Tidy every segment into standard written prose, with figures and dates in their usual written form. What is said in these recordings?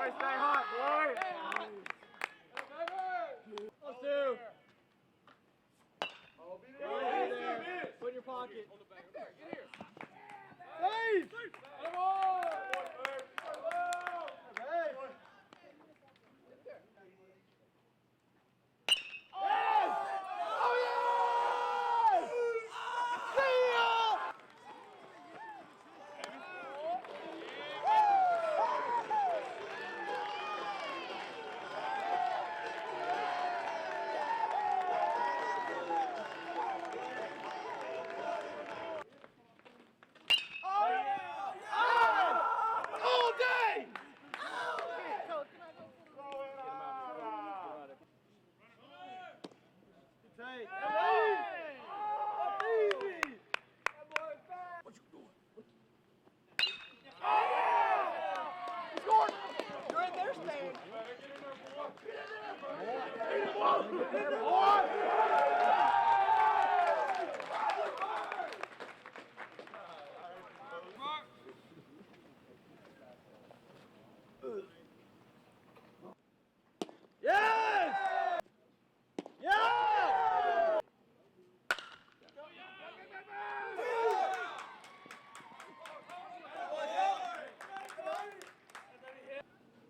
Stay hot, boy. Let's do. Put in your pocket. Save! Come on!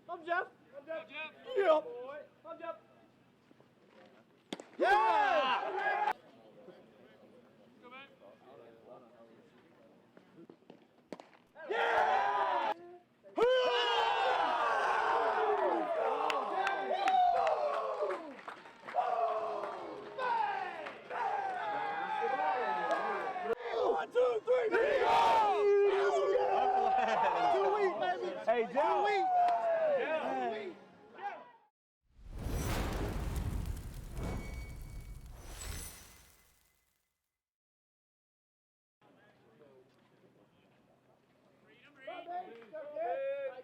Come, Jeff. Come, Jeff. Yeah. Come, Jeff. Yeah. Go back. Yeah. 1, 2, 3. Too weak, baby. Hey, Jeff. Too weak.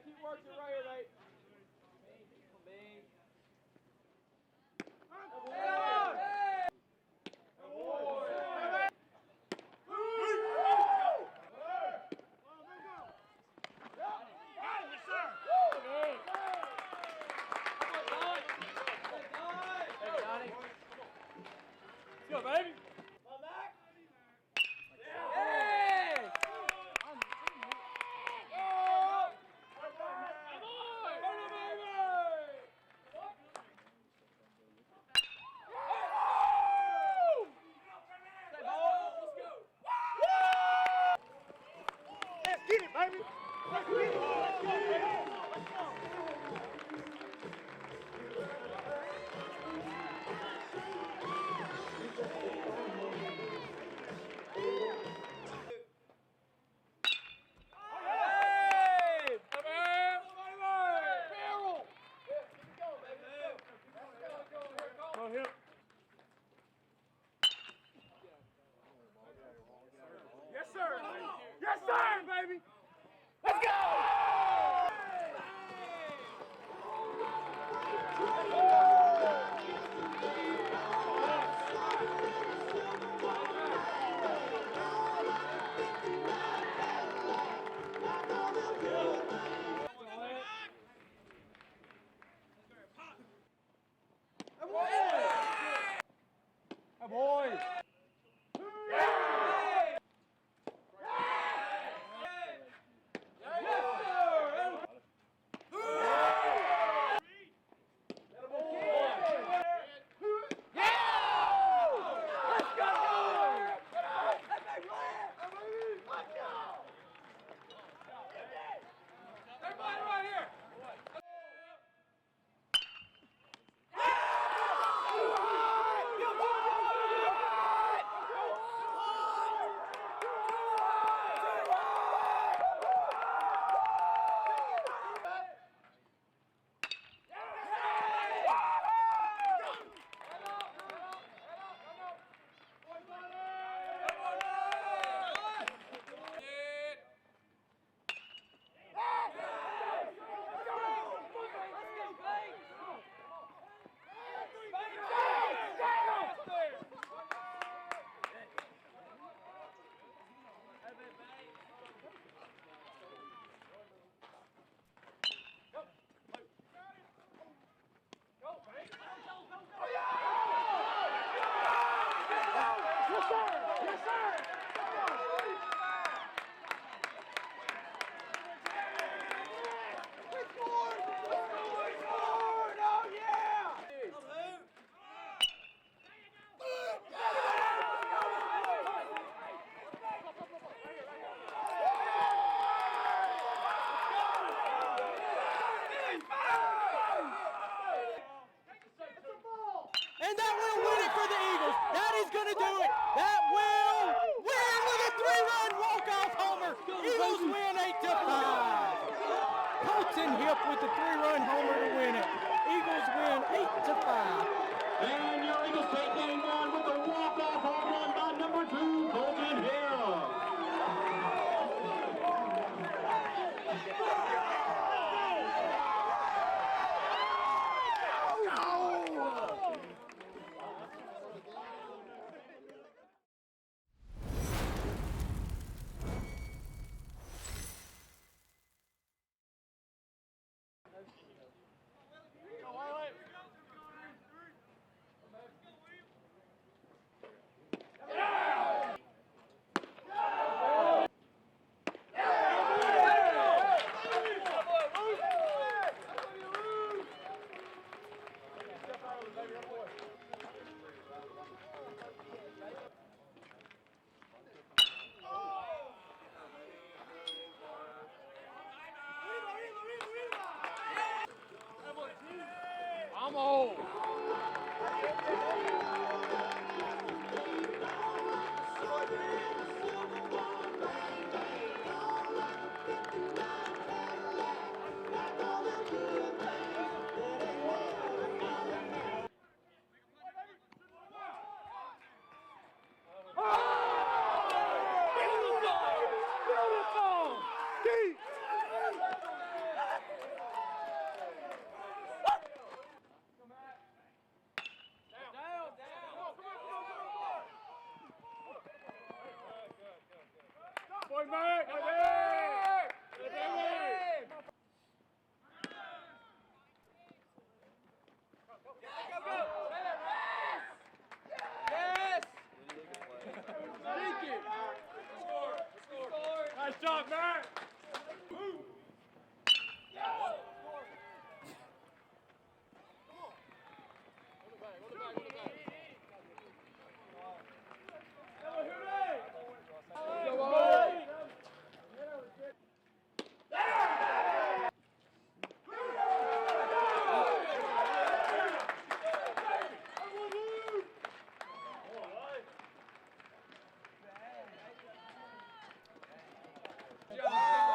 Keep working right, right. Let's go, baby. Come back. Get it, baby! Let's get it! Let's go, baby! Let's go! up with the 3-run homer to win it. Eagles win 8-5. And your Eagles take game one with a walk-off home run by number 2, Colton Hill. I'm old. Boy, Mac! Nice job, Matt! Good job.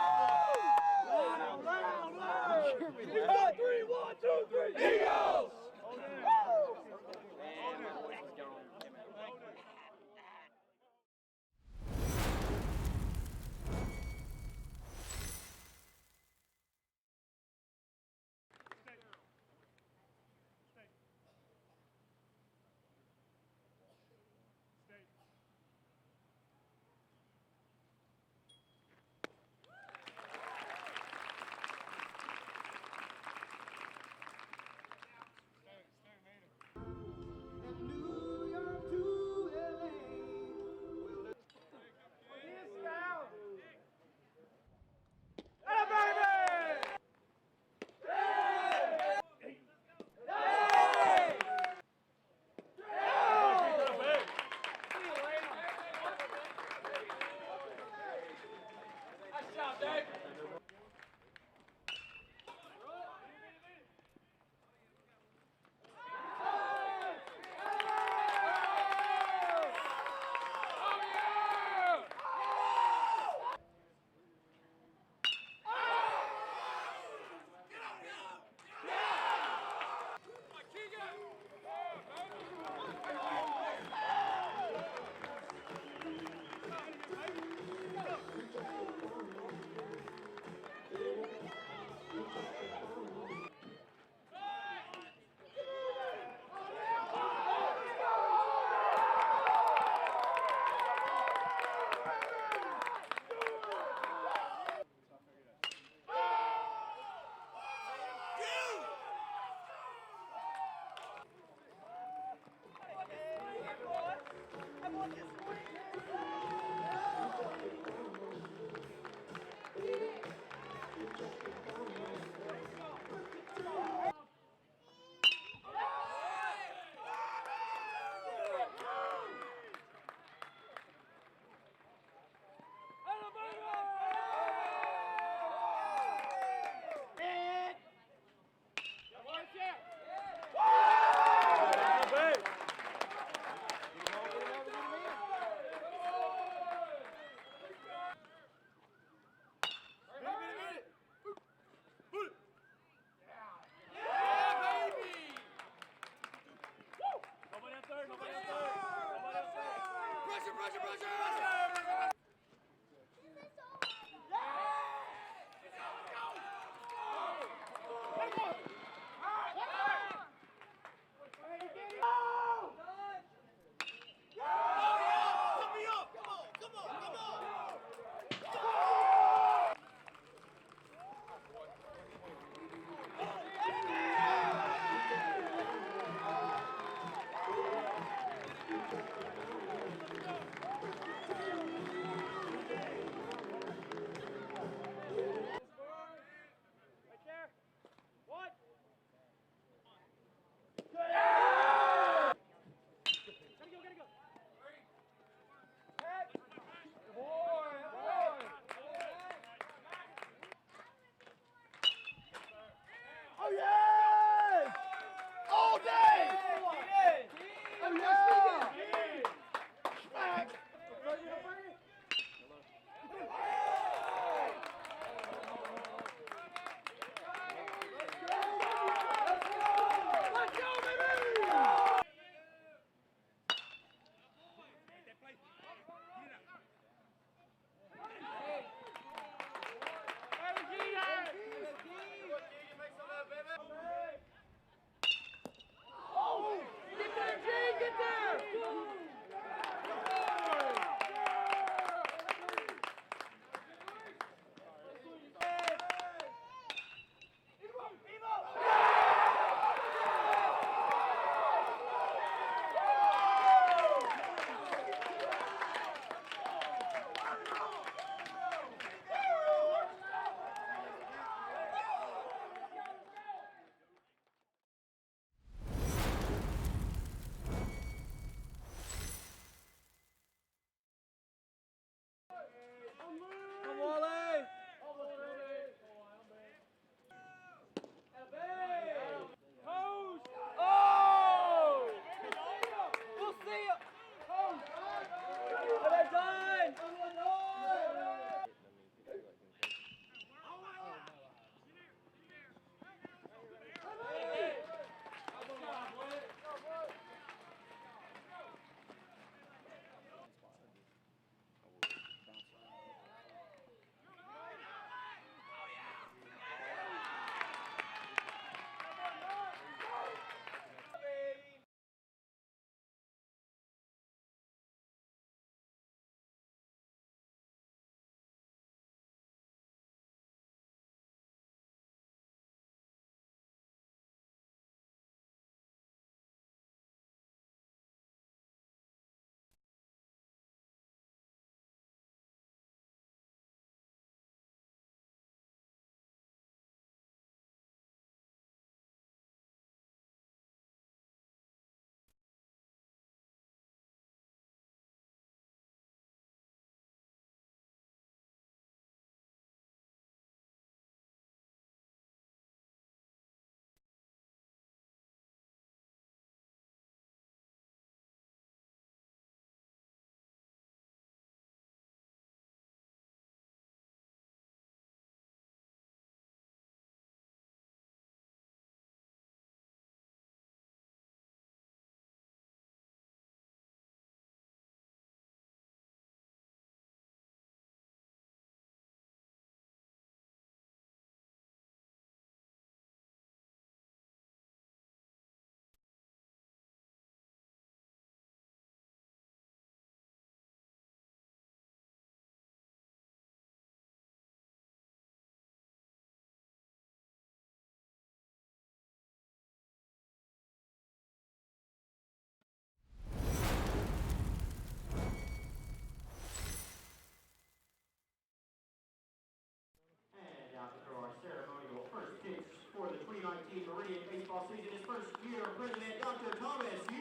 baseball season, his first year, President Dr. Thomas Jr.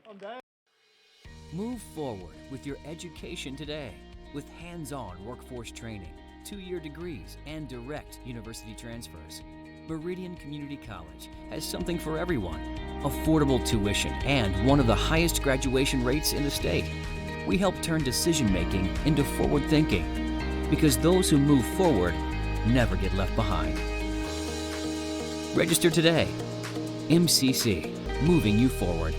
I'm dead. Move forward with your education today with hands-on workforce training, 2-year degrees, and direct university transfers. Meridian Community College has something for everyone. Affordable tuition and one of the highest graduation rates in the state. We help turn decision-making into forward thinking because those who move forward never get left behind. Register today. MCC, moving you forward.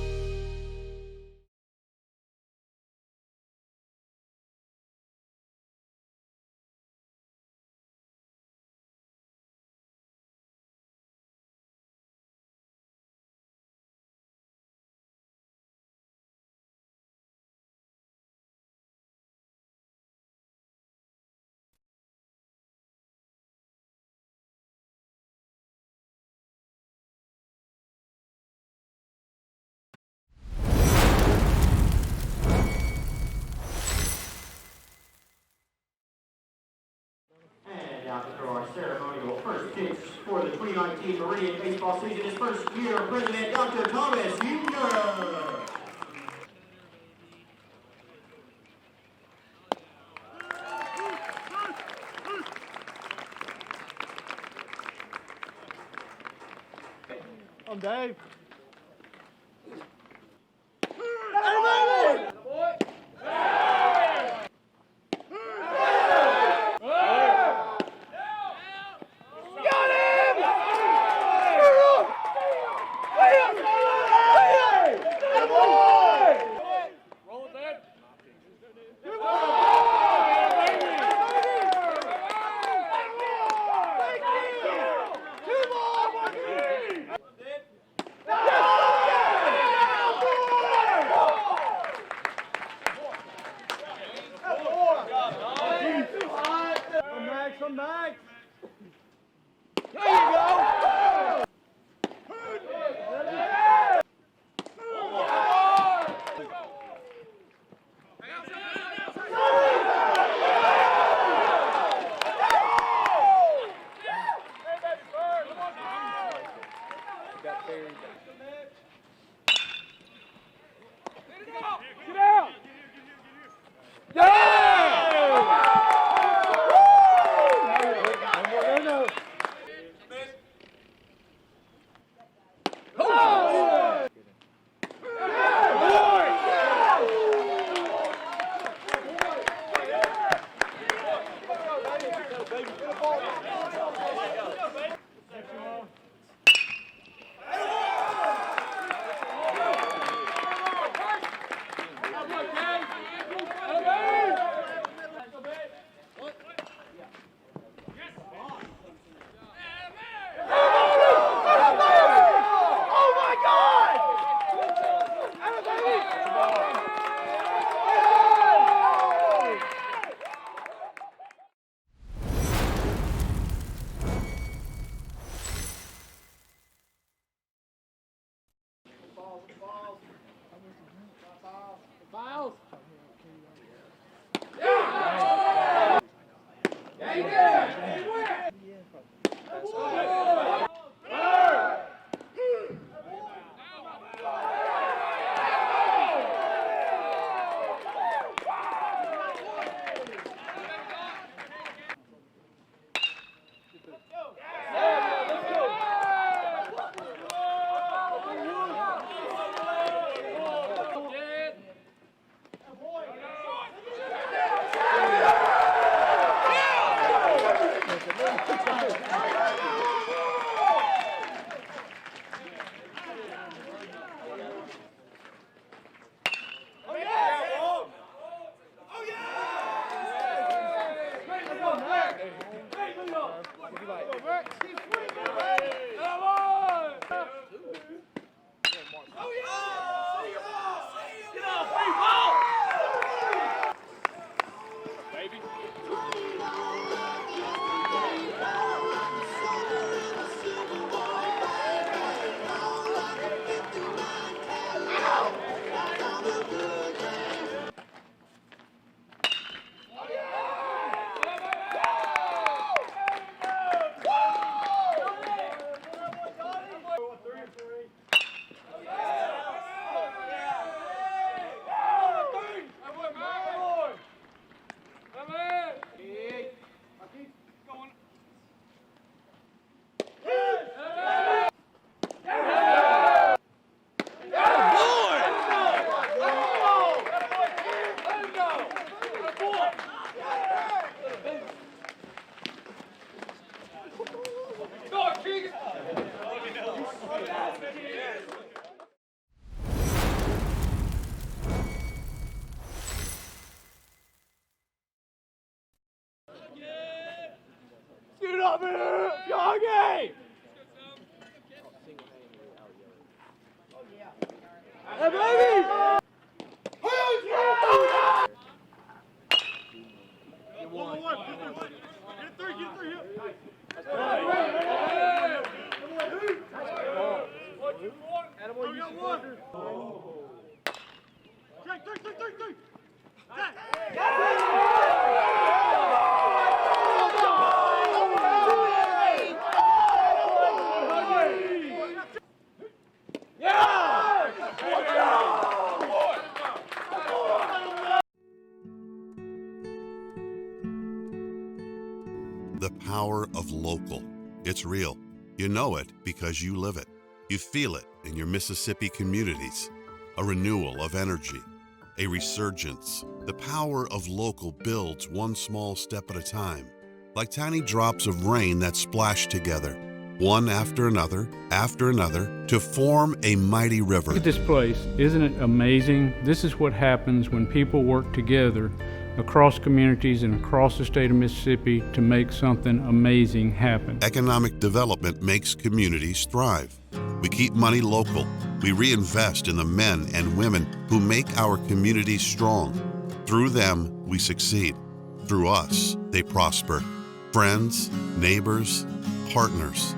And after our ceremonial first pitch for the 2019 Meridian baseball season, his first year, President Dr. Thomas Jr. I'm Dave. Come back. There you go. Get out. Yeah! Miles. baby! One. Get three, here. We got one. Three. The power of local. It's real. You know it because you live it. You feel it in your Mississippi communities. A renewal of energy, a resurgence. The power of local builds one small step at a time, like tiny drops of rain that splash together, one after another, to form a mighty river. Look at this place. Isn't it amazing? This is what happens when people work together across communities and across the state of Mississippi to make something amazing happen. Economic development makes communities thrive. We keep money local. We reinvest in the men and women who make our communities strong. Through them, we succeed. Through us, they prosper. Friends, neighbors, partners.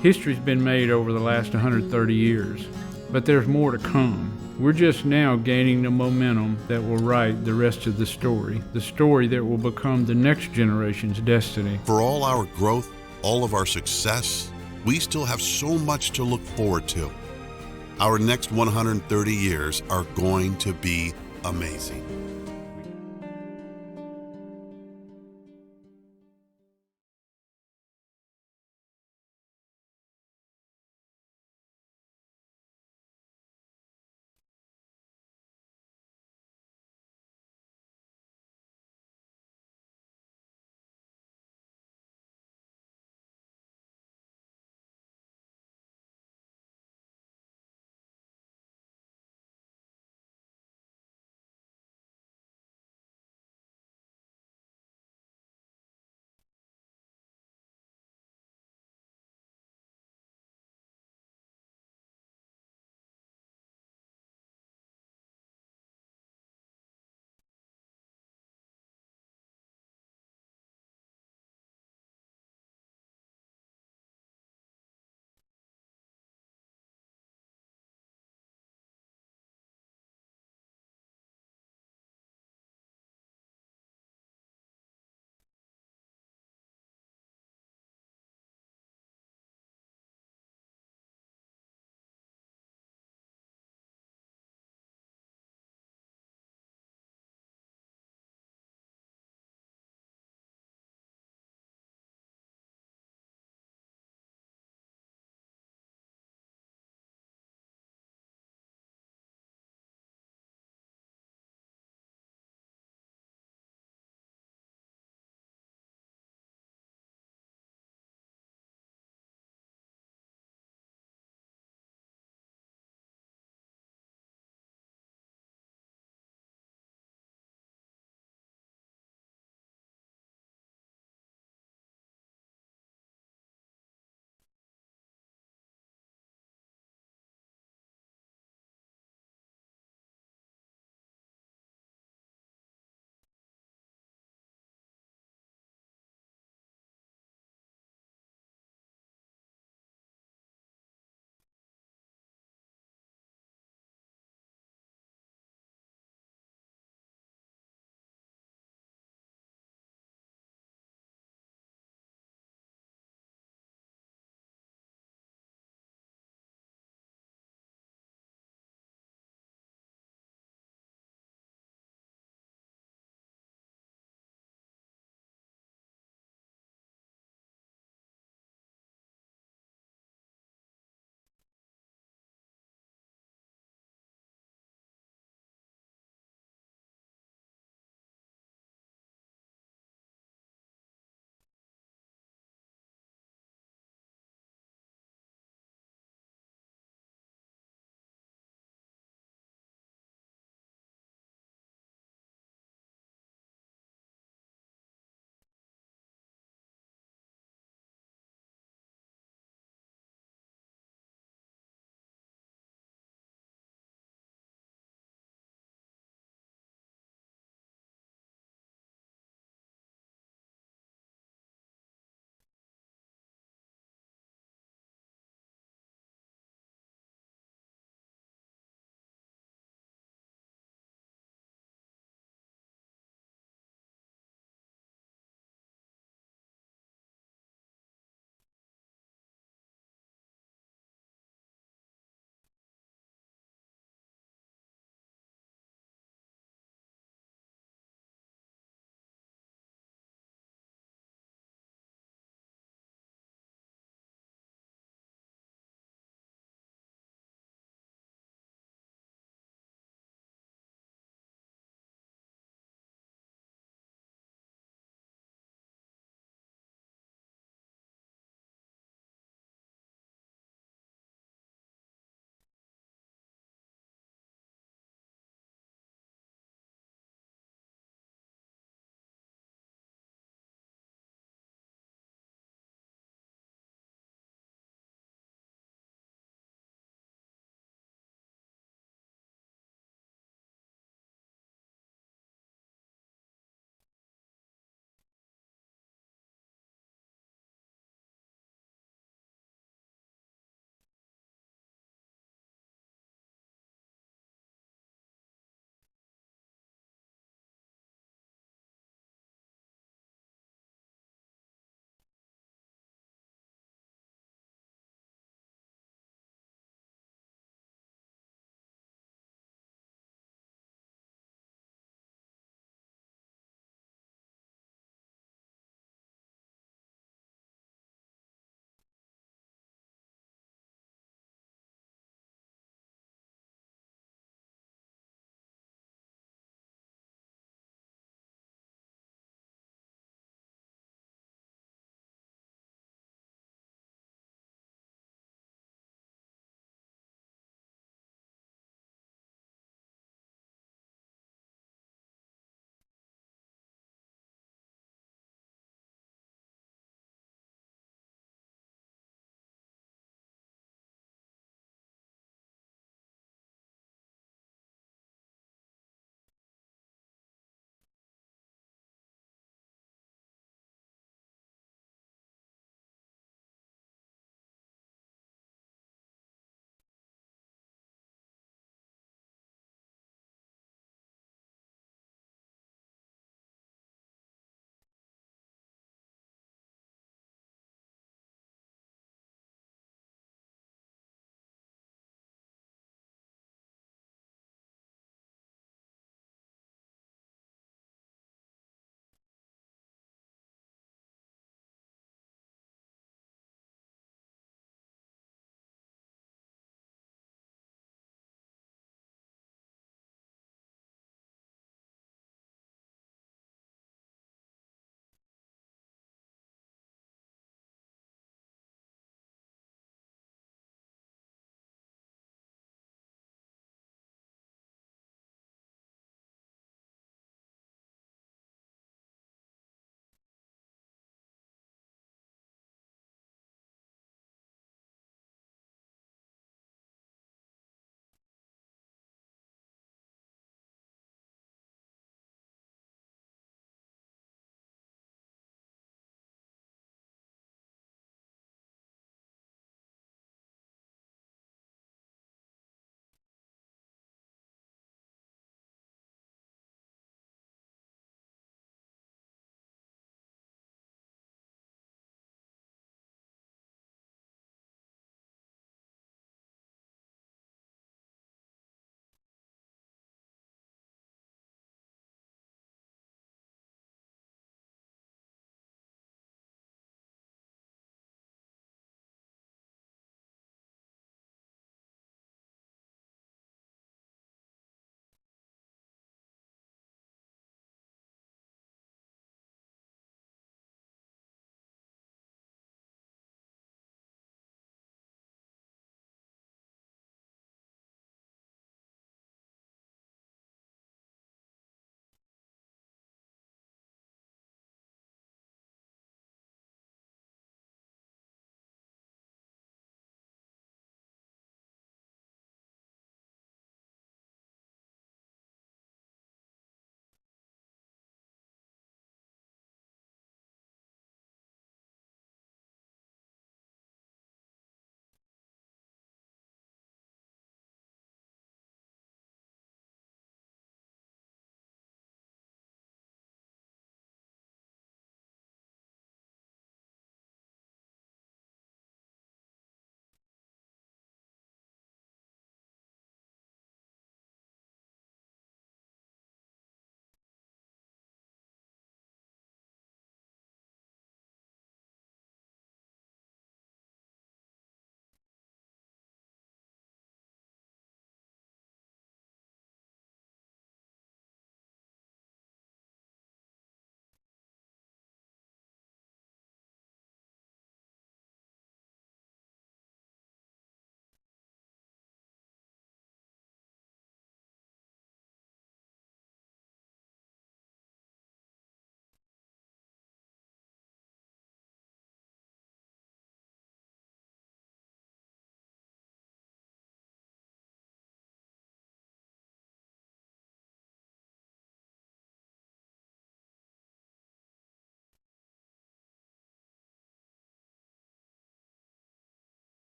History's been made over the last 130 years, but there's more to come. We're just now gaining the momentum that will write the rest of the story that will become the next generation's destiny. For all our growth, all of our success, we still have so much to look forward to. Our next 130 years are going to be amazing.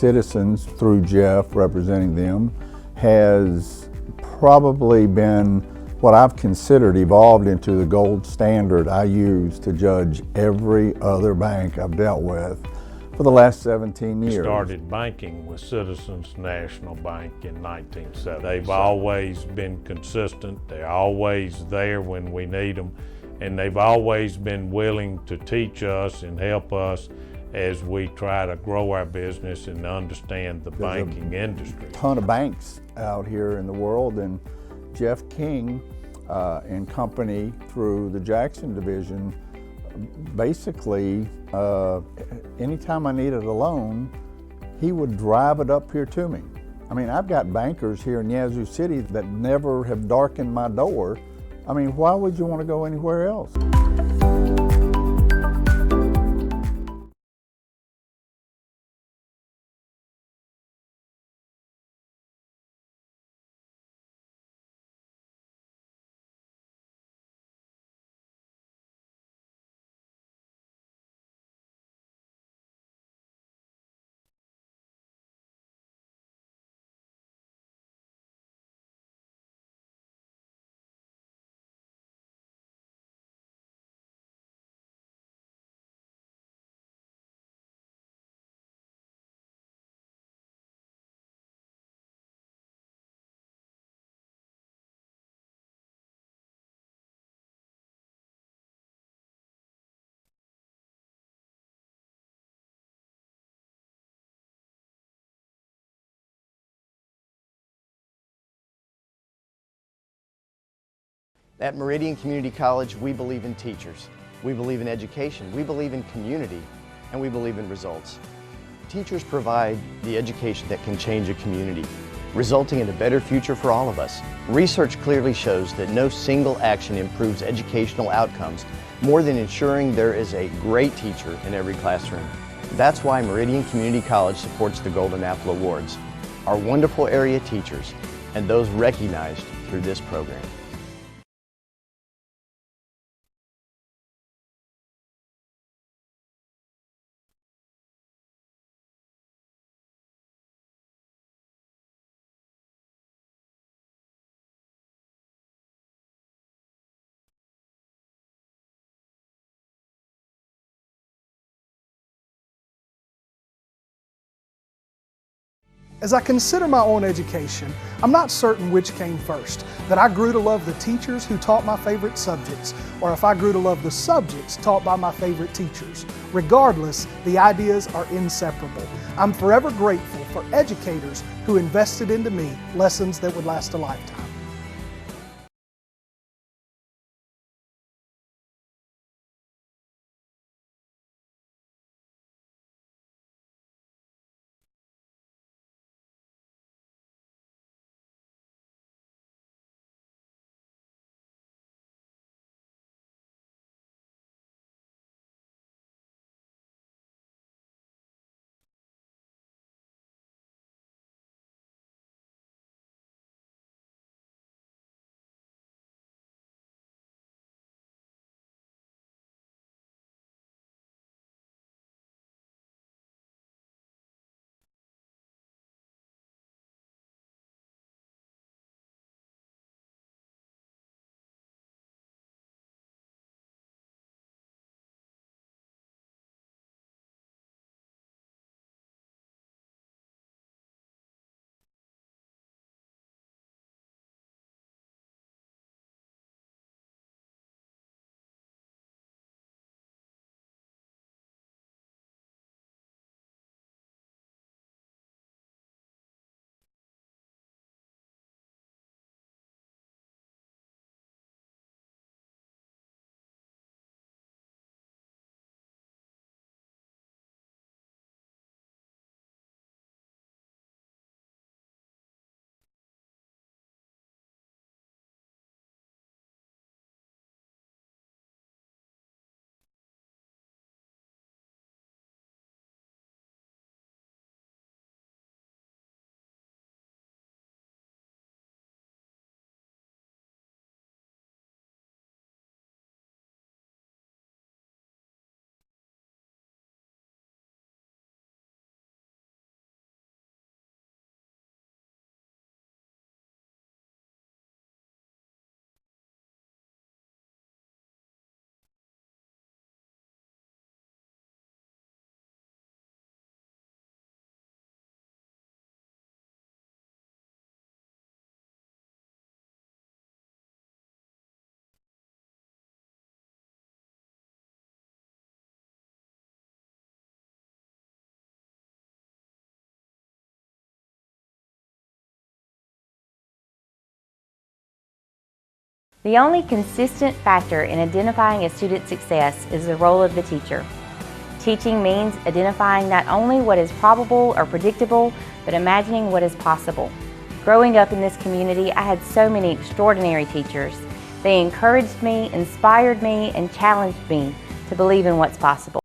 citizens through Jeff representing them has probably been what I've considered evolved into the gold standard I use to judge every other bank I've dealt with for the last 17 years. We started banking with Citizens National Bank in 1970. They've always been consistent. They're always there when we need them, and they've always been willing to teach us and help us as we try to grow our business and understand the banking industry. A ton of banks out here in the world, and Jeff King and company through the Jackson division, basically anytime I needed a loan, he would drive it up here to me. I mean, I've got bankers here in Yazoo City that never have darkened my door. I mean, why would you want to go anywhere else? At Meridian Community College, we believe in teachers, we believe in education, we believe in community, and we believe in results. Teachers provide the education that can change a community, resulting in a better future for all of us. Research clearly shows that no single action improves educational outcomes more than ensuring there is a great teacher in every classroom. That's why Meridian Community College supports the Golden Apple Awards, our wonderful area teachers, and those recognized through this program. As I consider my own education, I'm not certain which came first, that I grew to love the teachers who taught my favorite subjects, or if I grew to love the subjects taught by my favorite teachers. Regardless, the ideas are inseparable. I'm forever grateful for educators who invested into me lessons that would last a lifetime. The only consistent factor in identifying a student's success is the role of the teacher. Teaching means identifying not only what is probable or predictable, but imagining what is possible. Growing up in this community, I had so many extraordinary teachers. They encouraged me, inspired me, and challenged me to believe in what's possible.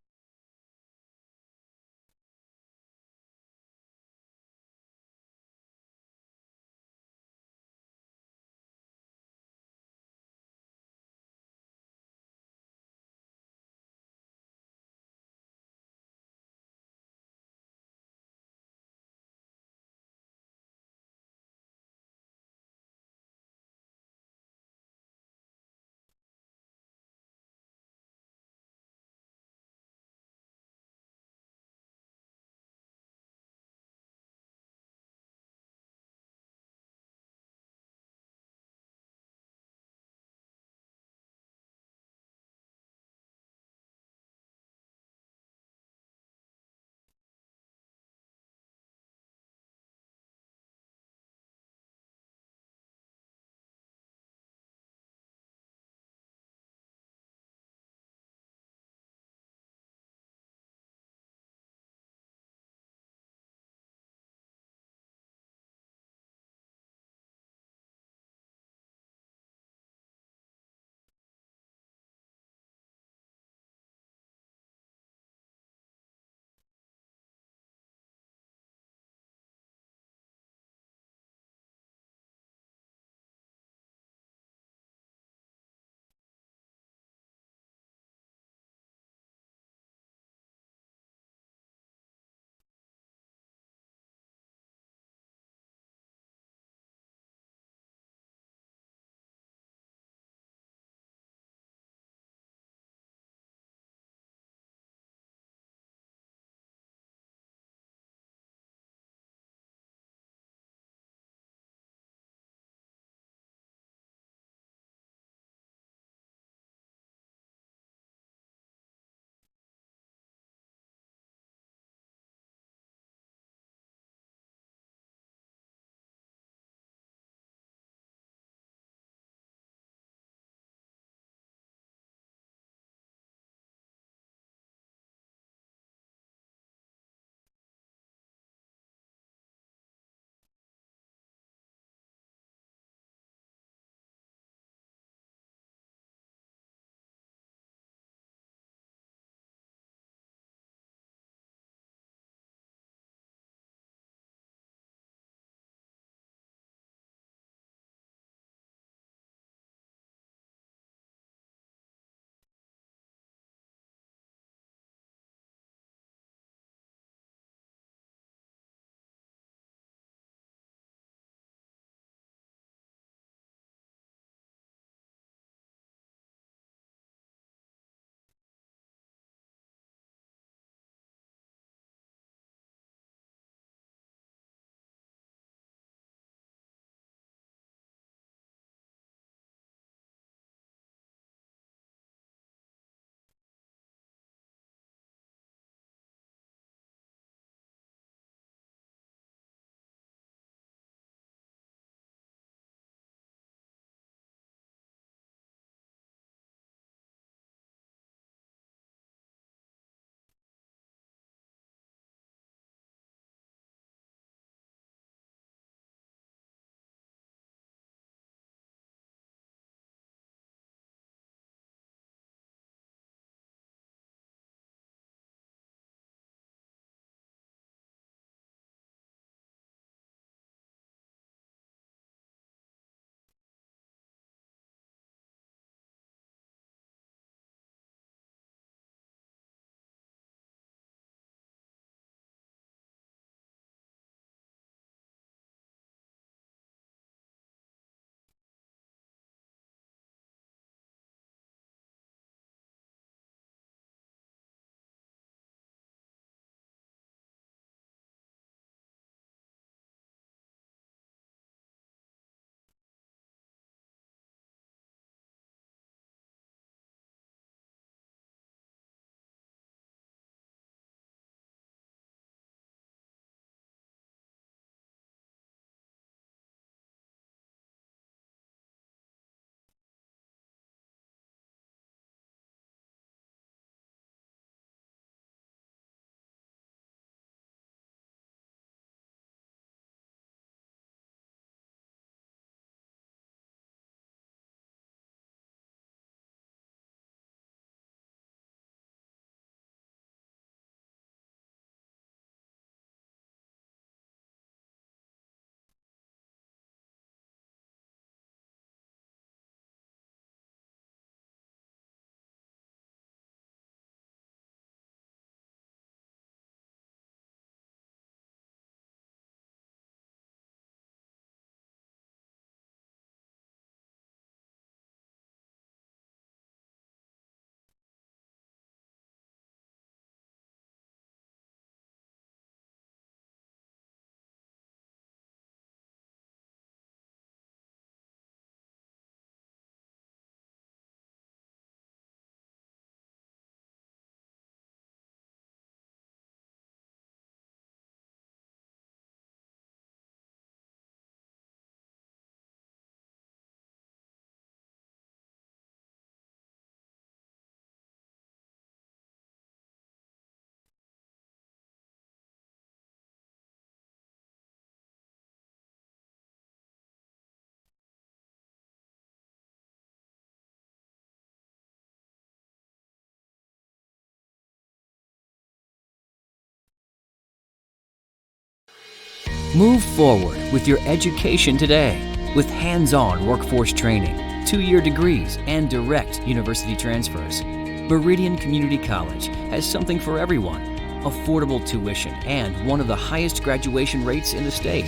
Move forward with your education today with hands-on workforce training, 2-year degrees, and direct university transfers. Meridian Community College has something for everyone. Affordable tuition and one of the highest graduation rates in the state.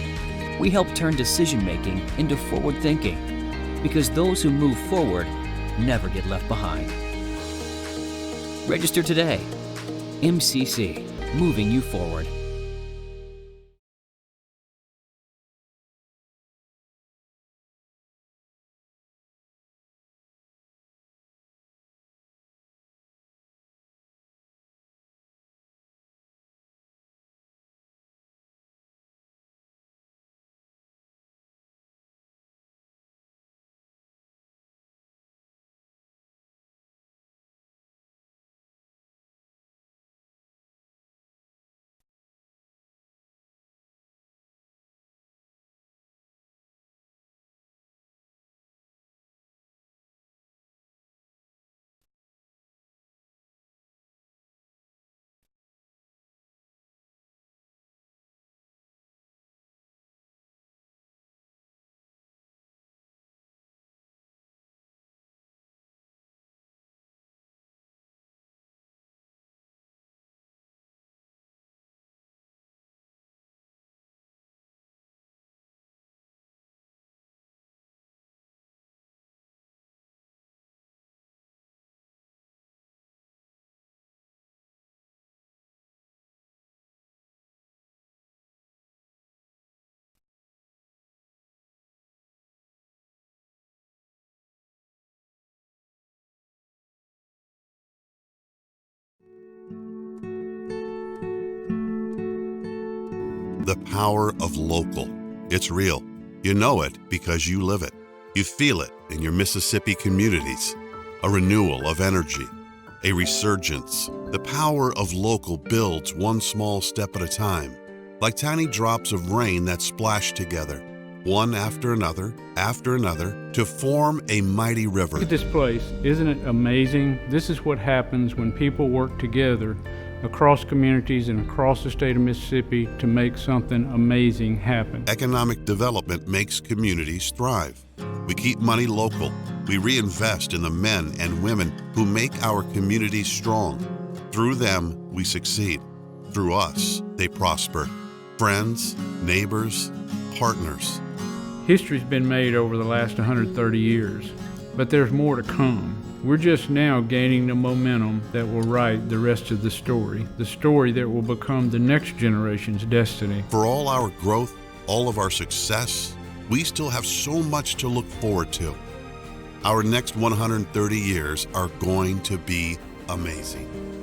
We help turn decision-making into forward thinking because those who move forward never get left behind. Register today. MCC, moving you forward. The power of local. It's real. You know it because you live it. You feel it in your Mississippi communities. A renewal of energy, a resurgence. The power of local builds one small step at a time, like tiny drops of rain that splash together, one after another, to form a mighty river. Look at this place. Isn't it amazing? This is what happens when people work together across communities and across the state of Mississippi to make something amazing happen. Economic development makes communities thrive. We keep money local. We reinvest in the men and women who make our communities strong. Through them, we succeed. Through us, they prosper. Friends, neighbors, partners. History's been made over the last 130 years, but there's more to come. We're just now gaining the momentum that will write the rest of the story that will become the next generation's destiny. For all our growth, all of our success, we still have so much to look forward to. Our next 130 years are going to be amazing.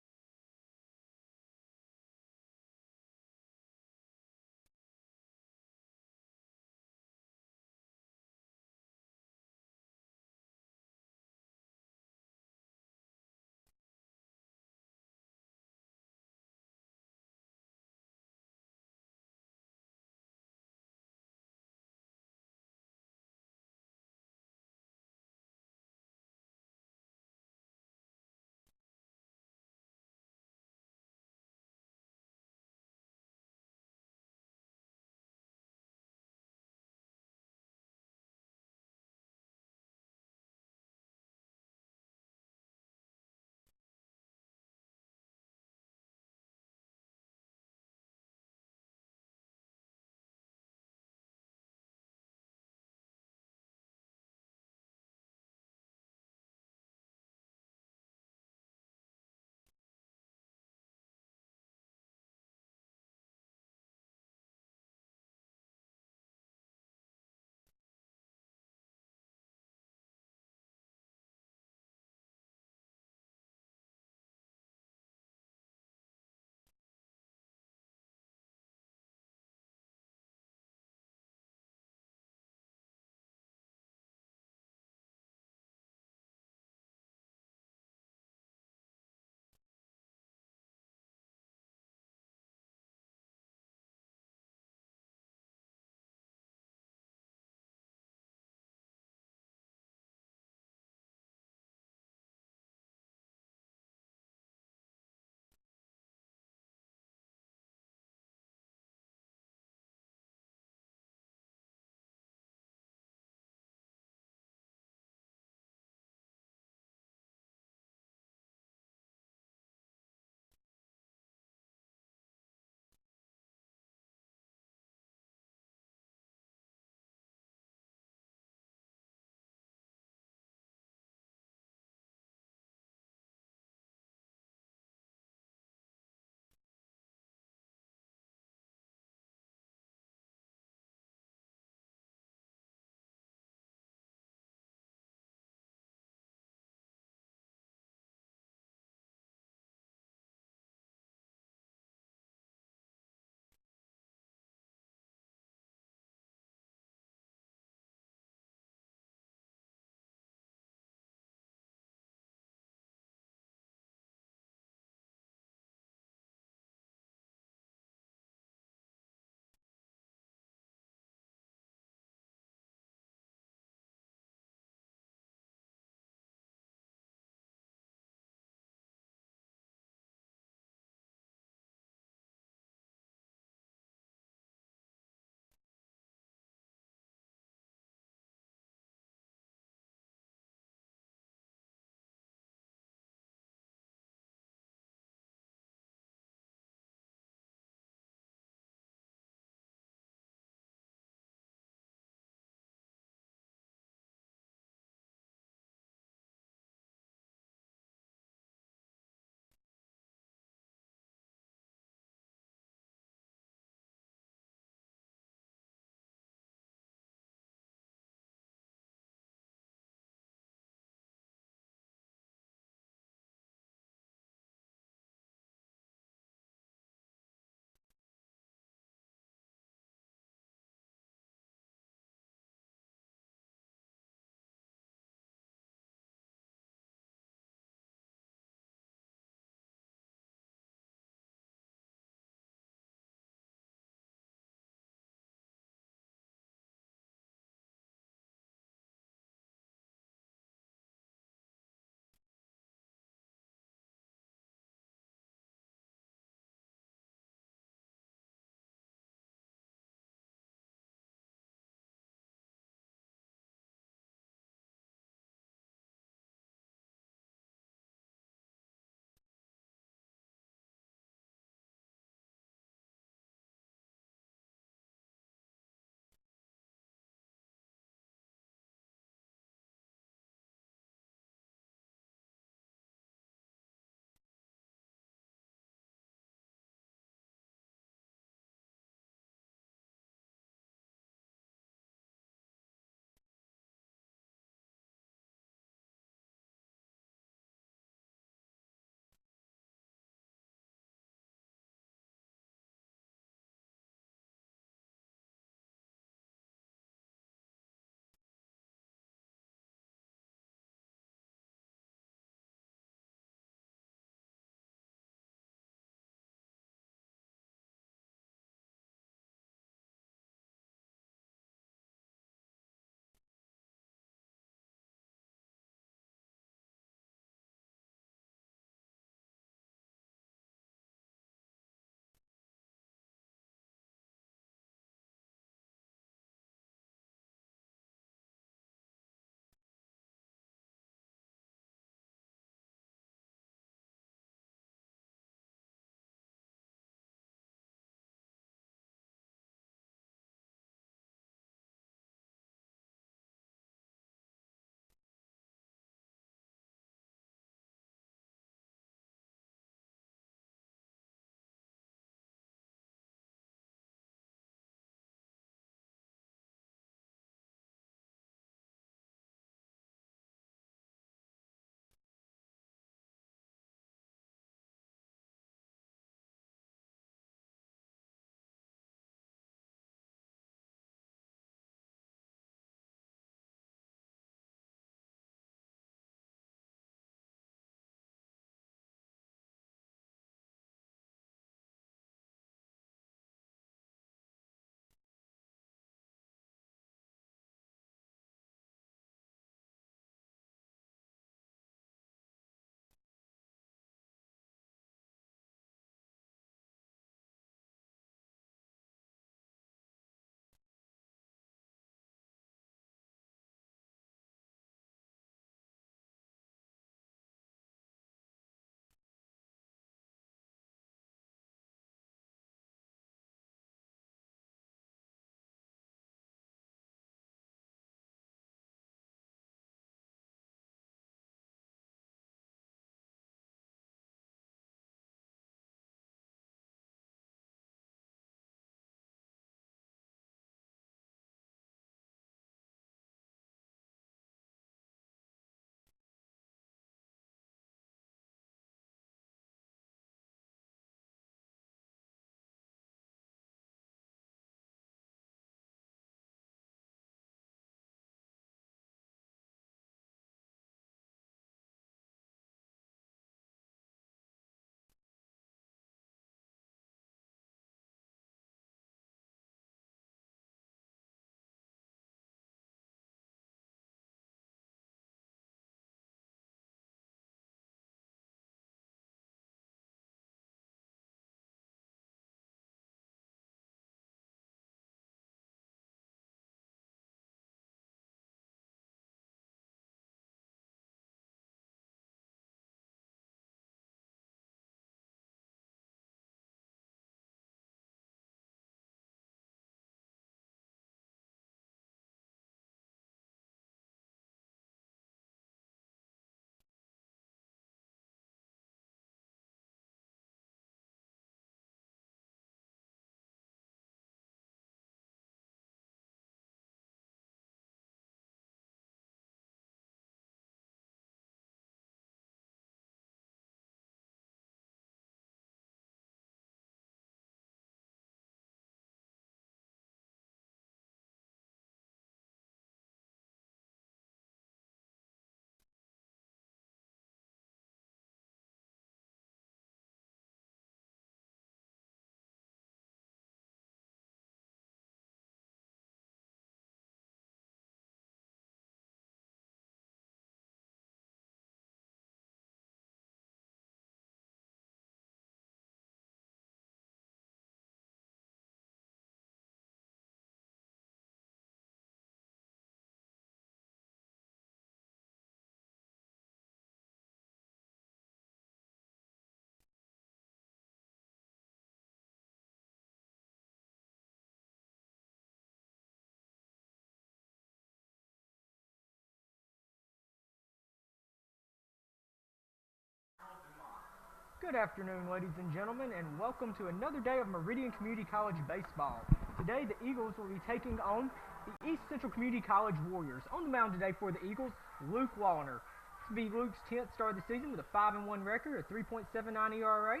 Good afternoon, ladies and gentlemen, and welcome to another day of Meridian Community College baseball. Today, the Eagles will be taking on the East Central Community College Warriors. On the mound today for the Eagles, Luke Wallner. This will be Luke's 10th start of the season with a 5-1 record, a 3.79 ERA.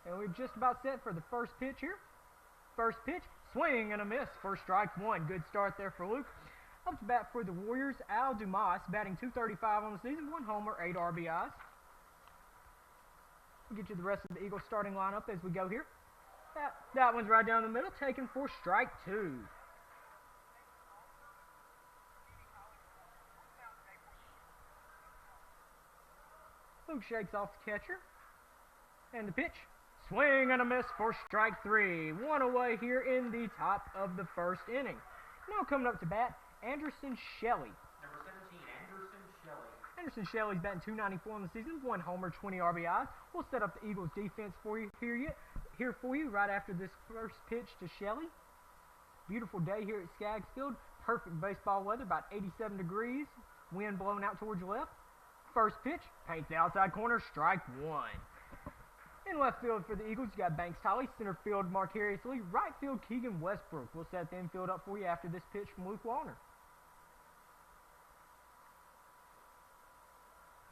And we're just about set for the first pitch here. First pitch, swing and a miss for strike one. Good start there for Luke. Up to bat for the Warriors, Al Dumas, batting .235 on the season, 1 homer, 8 RBIs. We'll get you the rest of the Eagles starting lineup as we go here. That one's right down the middle, taken for strike two. Luke shakes off the catcher. And the pitch, swing and a miss for strike three. One away here in the top of the first inning. Now coming up to bat, Anderson Shelley. Number 17, Anderson Shelley. Anderson Shelley's batting .294 on the season, 1 homer, 20 RBIs. We'll set up the Eagles defense for you here for you right after this first pitch to Shelley. Beautiful day here at Skaggs Field. Perfect baseball weather, about 87 degrees. Wind blowing out towards your left. First pitch, paints the outside corner, strike one. In left field for the Eagles, you got Banks Tolley, center field Marcarius Lee, right field Keegan Westbrook. We'll set the infield up for you after this pitch from Luke Wallner.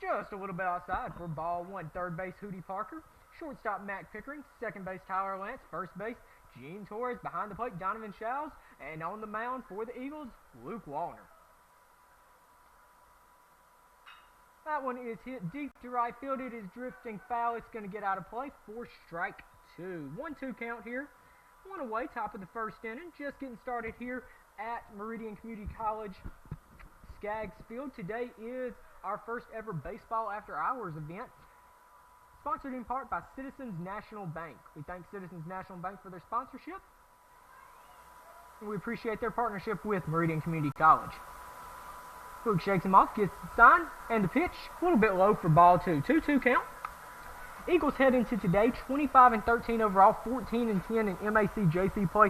Just a little bit outside for ball one. Third base, Hootie Parker. Shortstop, Mac Pickering. Second base, Tyler Lance. First base, Gene Torres. Behind the plate, Donovan Shows. And on the mound for the Eagles, Luke Wallner. That one is hit deep to right field. It is drifting foul. It's going to get out of play for strike two. 1-2 count here. One away, top of the first inning. Just getting started here at Meridian Community College Skaggs Field. Today is our first ever Baseball After Hours event, sponsored in part by Citizens National Bank. We thank Citizens National Bank for their sponsorship, and we appreciate their partnership with Meridian Community College. Luke shakes him off, gets the sign, and the pitch, a little bit low for ball two. 2-2 count. Eagles head into today 25-13 overall, 14-10 in MAC JC play,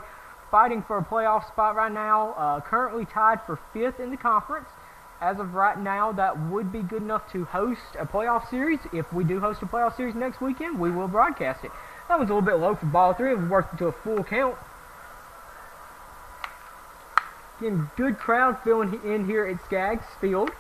fighting for a playoff spot right now, currently tied for 5th in the conference. As of right now, that would be good enough to host a playoff series. If we do host a playoff series next weekend, we will broadcast it. That one's a little bit low for ball three. We've worked into a full count. Again, good crowd filling in here at Skaggs Field.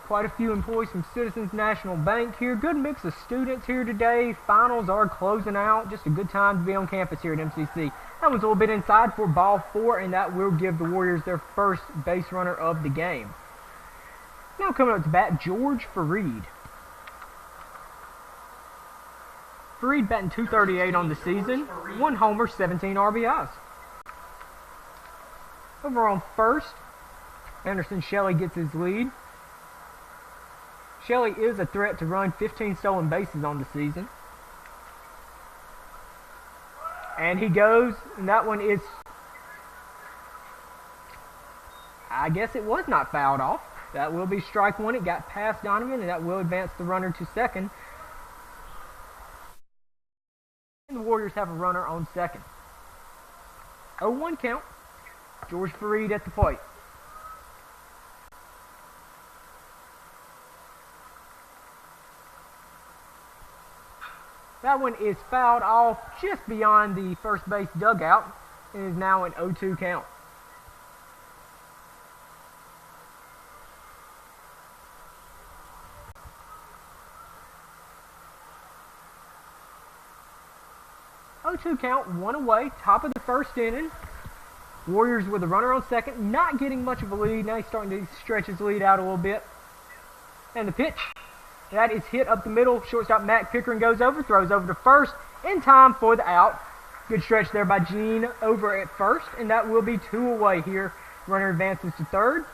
Quite a few employees from Citizens National Bank here. Good mix of students here today. Finals are closing out. Just a good time to be on campus here at MCC. That one's a little bit inside for ball four, and that will give the Warriors their first base runner of the game. Now coming up to bat, George Fareed. Fareed batting .238 on the season. 1 homer, 17 RBIs. Over on first, Anderson Shelley gets his lead. Shelley is a threat to run 15 stolen bases on the season. And he goes, and that one is, I guess it was not fouled off. That will be strike one. It got past Donovan, and that will advance the runner to second. And the Warriors have a runner on second. 0-1 count. George Fareed at the plate. That one is fouled off just beyond the first base dugout and is now an 0-2 count. .2 count, one away, top of the first inning. Warriors with a runner on second, not getting much of a lead. Now he's starting to stretch his lead out a little bit. And the pitch, that is hit up the middle. Shortstop Matt Pickering goes over, throws over to first in time for the out. Good stretch there by Gene over at first, and that will be 2 away here. Runner advances to third,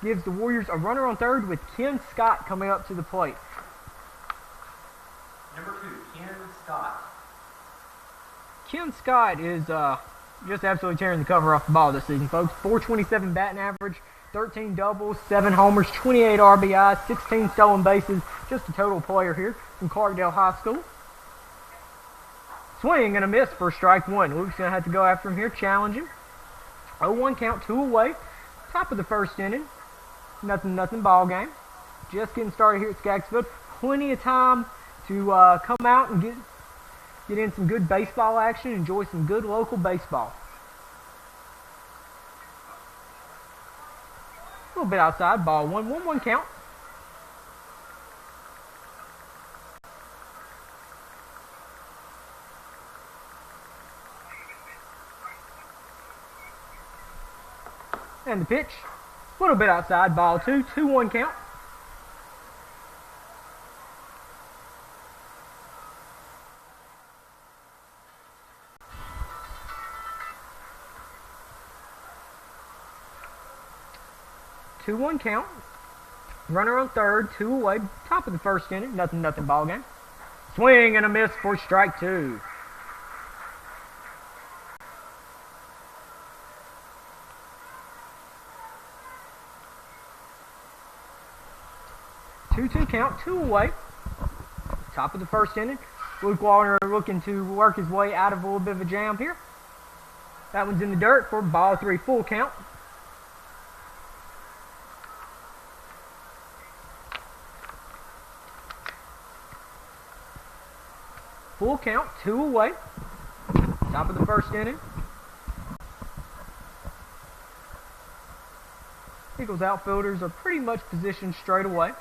gives the Warriors a runner on third with Ken Scott coming up to the plate. Number 2, Ken Scott. Ken Scott is just absolutely tearing the cover off the ball this season, folks. .427 batting average, 13 doubles, 7 homers, 28 RBIs, 16 stolen bases. Just a total player here from Clarkdale High School. Swing and a miss for strike one. Luke's going to have to go after him here, challenge him. 0-1 count, 2 away. Top of the first inning. Nothing ball game. Just getting started here at Skaggs Field. plenty of time to come out and get in some good baseball action, enjoy some good local baseball. A little bit outside, ball 1-1 count. And the pitch, a little bit outside, ball 2-1 count. One count. Runner on third, 2 away. Top of the first inning, nothing ball game. Swing and a miss for strike 2. Two count, 2 away. Top of the first inning. Luke Wallner looking to work his way out of a little bit of a jam here. That one's in the dirt for ball 3, full count. Full count, 2 away. Top of the first inning. Eagles outfielders are pretty much positioned straight away.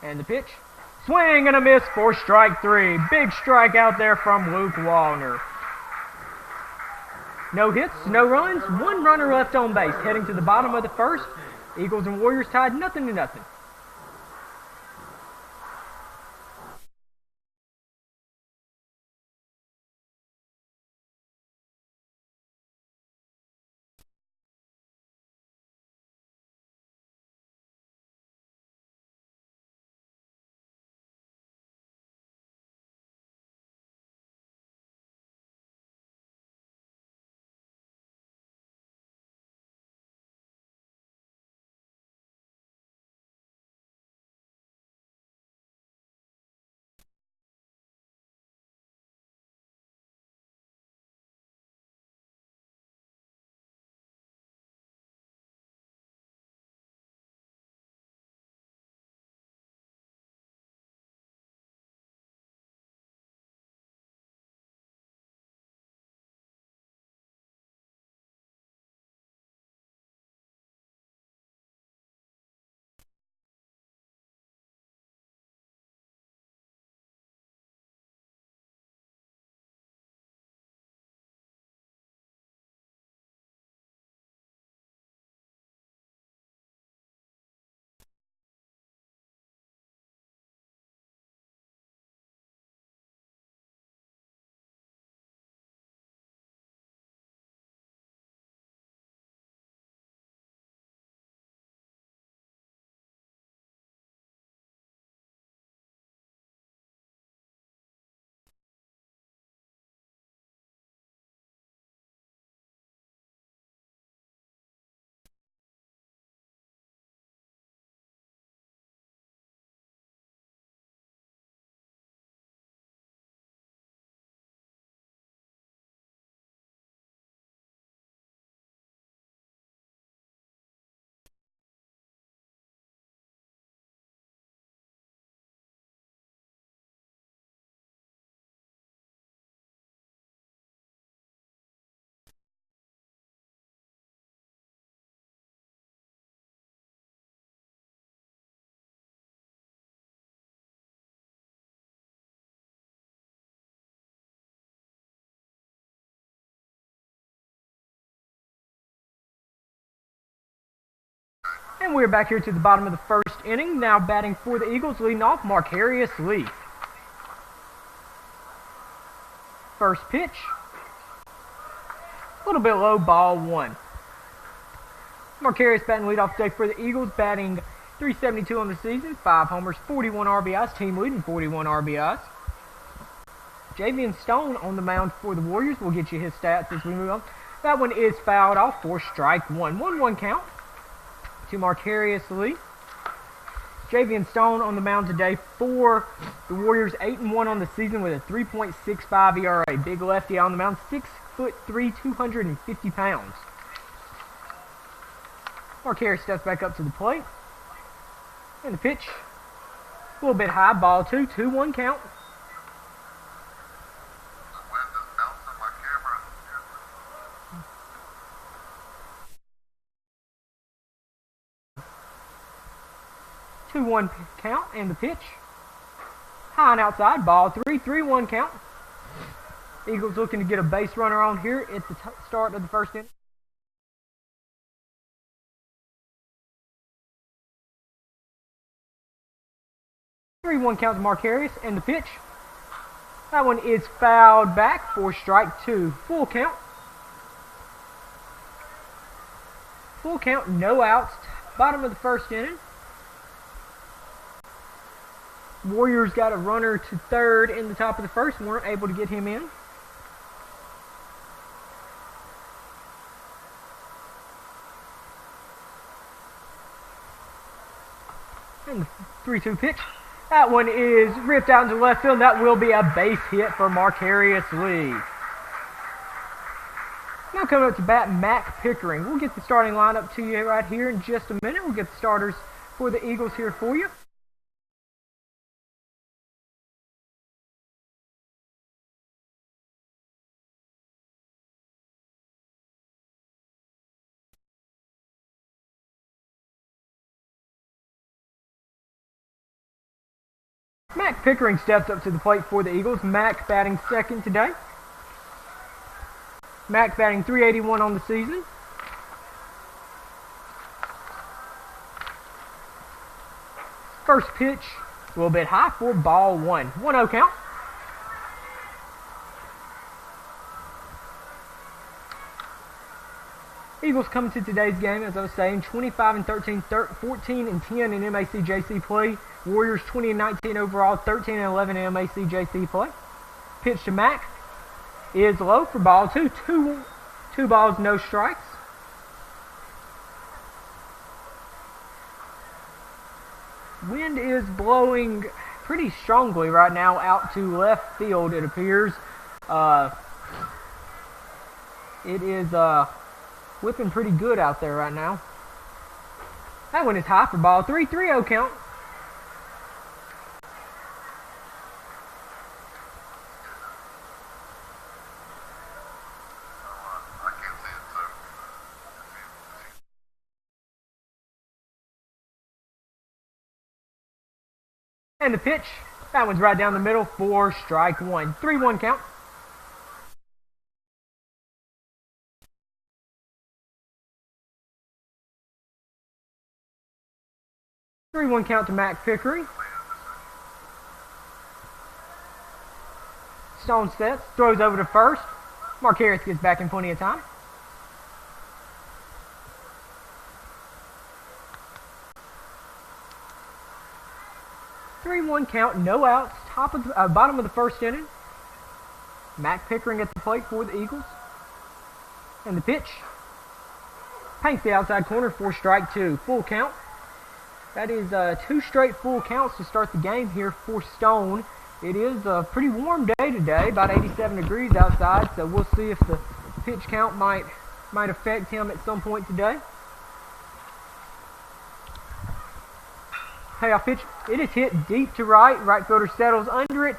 And the pitch. Swing and a miss for strike 3. Big strike out there from Luke Wallner. No hits, no runs, 1 runner left on base. Heading to the bottom of the first. Eagles and Warriors tied 0-0. And we're back here to the bottom of the first inning. Now batting for the Eagles, leading off, Marcarius Lee. First pitch. A little bit low, ball 1. Marcarius batting leadoff today for the Eagles, batting .372 on the season, 5 homers, 41 RBIs, team leading 41 RBIs. Javian Stone on the mound for the Warriors. We'll get you his stats as we move on. That one is fouled off for strike 1. 1-1 count to Marcarius Lee. Javian Stone on the mound today for the Warriors, 8-1 on the season with a 3.65 ERA. Big lefty on the mound, 6'3", 250 pounds. Marcarius steps back up to the plate. And the pitch, a little bit high, ball 2, 2-1 count. Two-one count, and the pitch, high and outside, ball 3, 3-1 count. Eagles looking to get a base runner on here at the start of the first inning. Three-one count to Mark Harris, and the pitch. That one is fouled back for strike 2. Full count. Full count, no outs. Bottom of the first inning. Warriors got a runner to third in the top of the first. Weren't able to get him in. And the 3-2 pitch. That one is ripped out into left field. That will be a base hit for Marcarius Lee. Now coming up to bat, Mac Pickering. We'll get the starting lineup to you right here in just a minute. We'll get the starters for the Eagles here for you. Mac Pickering steps up to the plate for the Eagles. Mac batting second today. Mac batting .381 on the season. First pitch, a little bit high for ball 1. 1-0 count. Eagles coming to today's game, as I was saying, 25-13, 14-10 in MAC-JC play. Warriors 20-19 overall, 13-11 in MAC-JC play. Pitch to Mac is low for ball 2. Two balls, no strikes. Wind is blowing pretty strongly right now out to left field, it appears. It is whipping pretty good out there right now. That one is high for ball 3. 3-0 count. And the pitch, that one's right down the middle for strike 1. 3-1 count. Three-one count to Mac Pickering. Stone sets, throws over to first. Mark Harris gets back in plenty of time. Three-one count, no outs. Bottom of the first inning. Mac Pickering at the plate for the Eagles. And the pitch paints the outside corner for strike 2. Full count. That is 2 straight full counts to start the game here for Stone. It is a pretty warm day today, about 87 degrees outside, so we'll see if the pitch count might affect him at some point today. Payoff pitch. It is hit deep to right. Right fielder settles under it,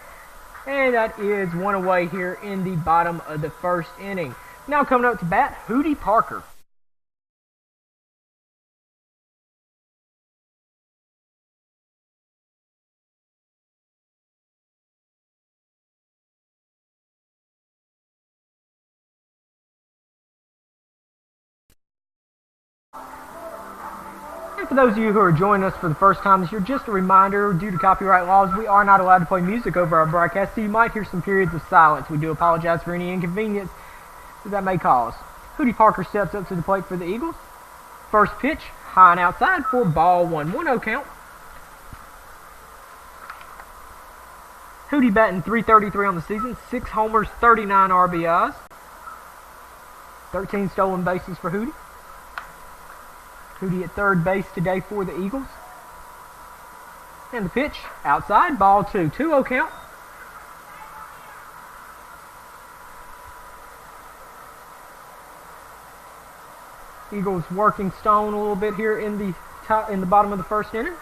and that is one away here in the bottom of the first inning. Now coming up to bat, Hootie Parker. And for those of you who are joining us for the first time this year, just a reminder, due to copyright laws, we are not allowed to play music over our broadcast, so you might hear some periods of silence. We do apologize for any inconvenience that may cause. Hootie Parker steps up to the plate for the Eagles. First pitch, high and outside for ball 1. 1-0 count. Hootie batting .333 on the season, 6 homers, 39 RBIs. 13 stolen bases for Hootie. Hootie at third base today for the Eagles. And the pitch, outside, ball 2. 2-0 count. Eagles working Stone a little bit here in the bottom of the first inning.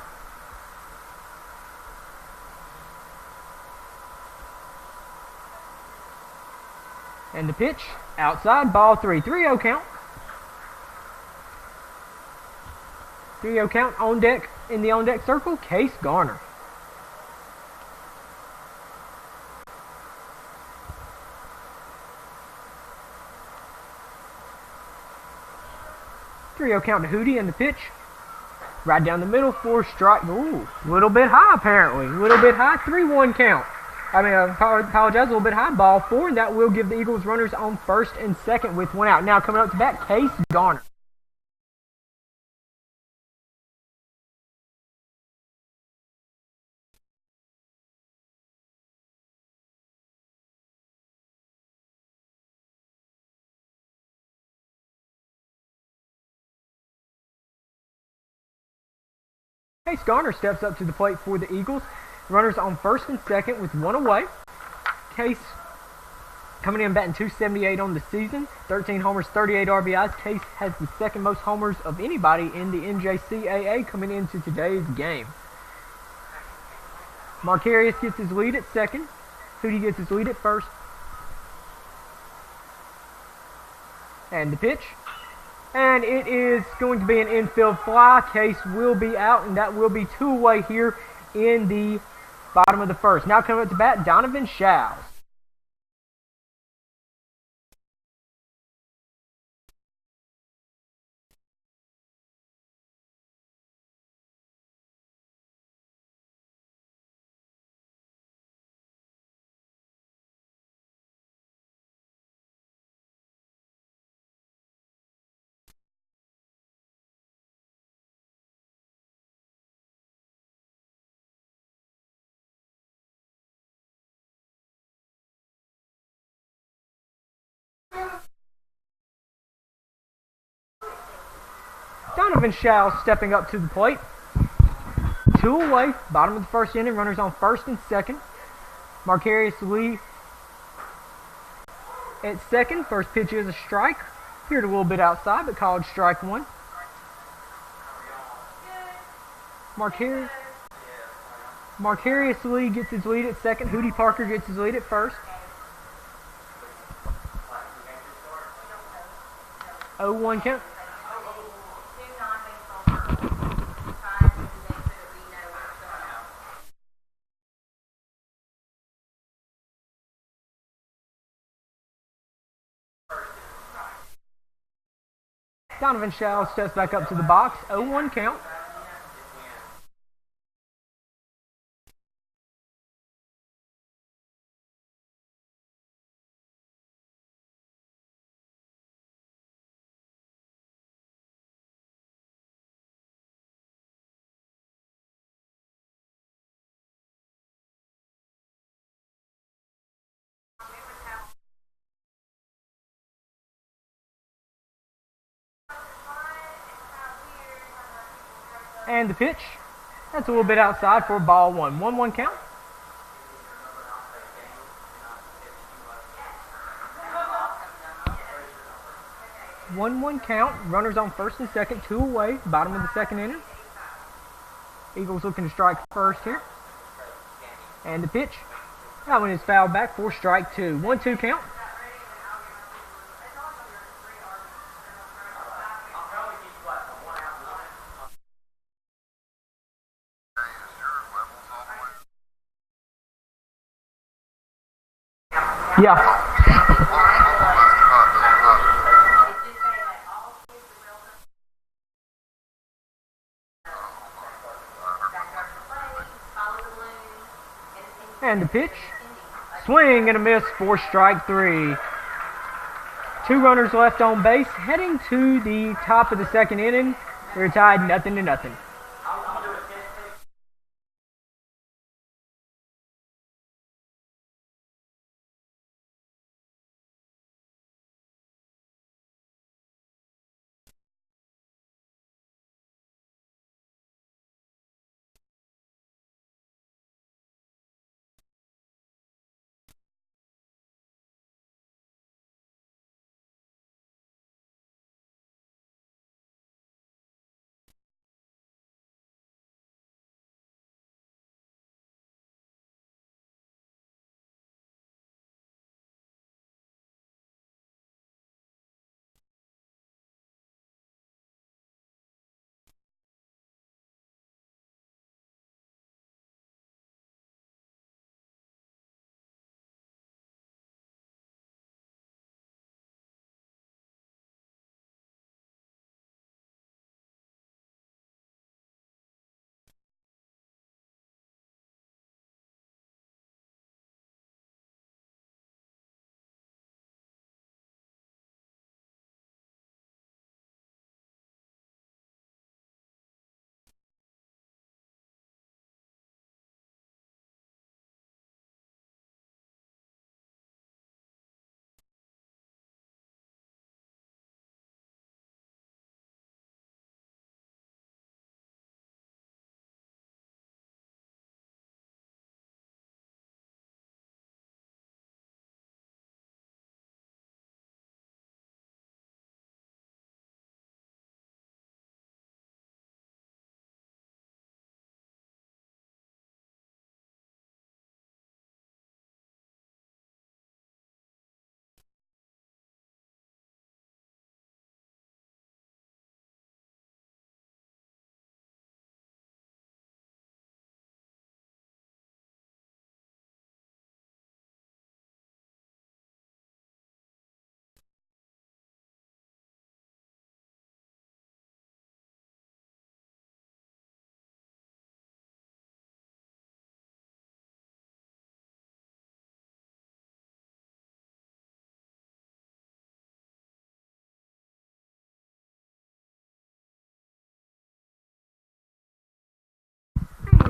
And the pitch, outside, ball 3. 3-0 count. 3-0 count on deck, in the on deck circle, Case Garner. Count to Hootie and the pitch. Right down the middle for strike. Ooh, a little bit high apparently. A little bit high. 3-1 count. I apologize, a little bit high. Ball 4, and that will give the Eagles runners on first and second with 1 out. Now coming up to bat, Case Garner. Case Garner steps up to the plate for the Eagles. Runners on first and second with 1 away. Case coming in batting .278 on the season. 13 homers, 38 RBIs. Case has the second most homers of anybody in the NJCAA coming into today's game. Marcarius gets his lead at second. Hootie gets his lead at first. And the pitch. And it is going to be an infield fly. Case will be out, and that will be 2 away here in the bottom of the first. Now coming up to bat, Donovan Shows. Donovan Shows stepping up to the plate. 2 away, bottom of the first inning. Runners on first and second. Marcarius Lee at second. First pitch is a strike. Appeared a little bit outside, but called strike 1. Marcarius Lee gets his lead at second. Hootie Parker gets his lead at first. 0-1 count. Donovan Shows steps back up to the box. 0-1 count. And the pitch. That's a little bit outside for ball 1. 1-1 count. One count. Runners on first and second. 2 away. Bottom of the second inning. Eagles looking to strike first here. And the pitch. That one is fouled back for strike 2. 1-2 count. Yeah. And the pitch. Swing and a miss for strike 3. 2 runners left on base. Heading to the top of the second inning. We're tied 0-0.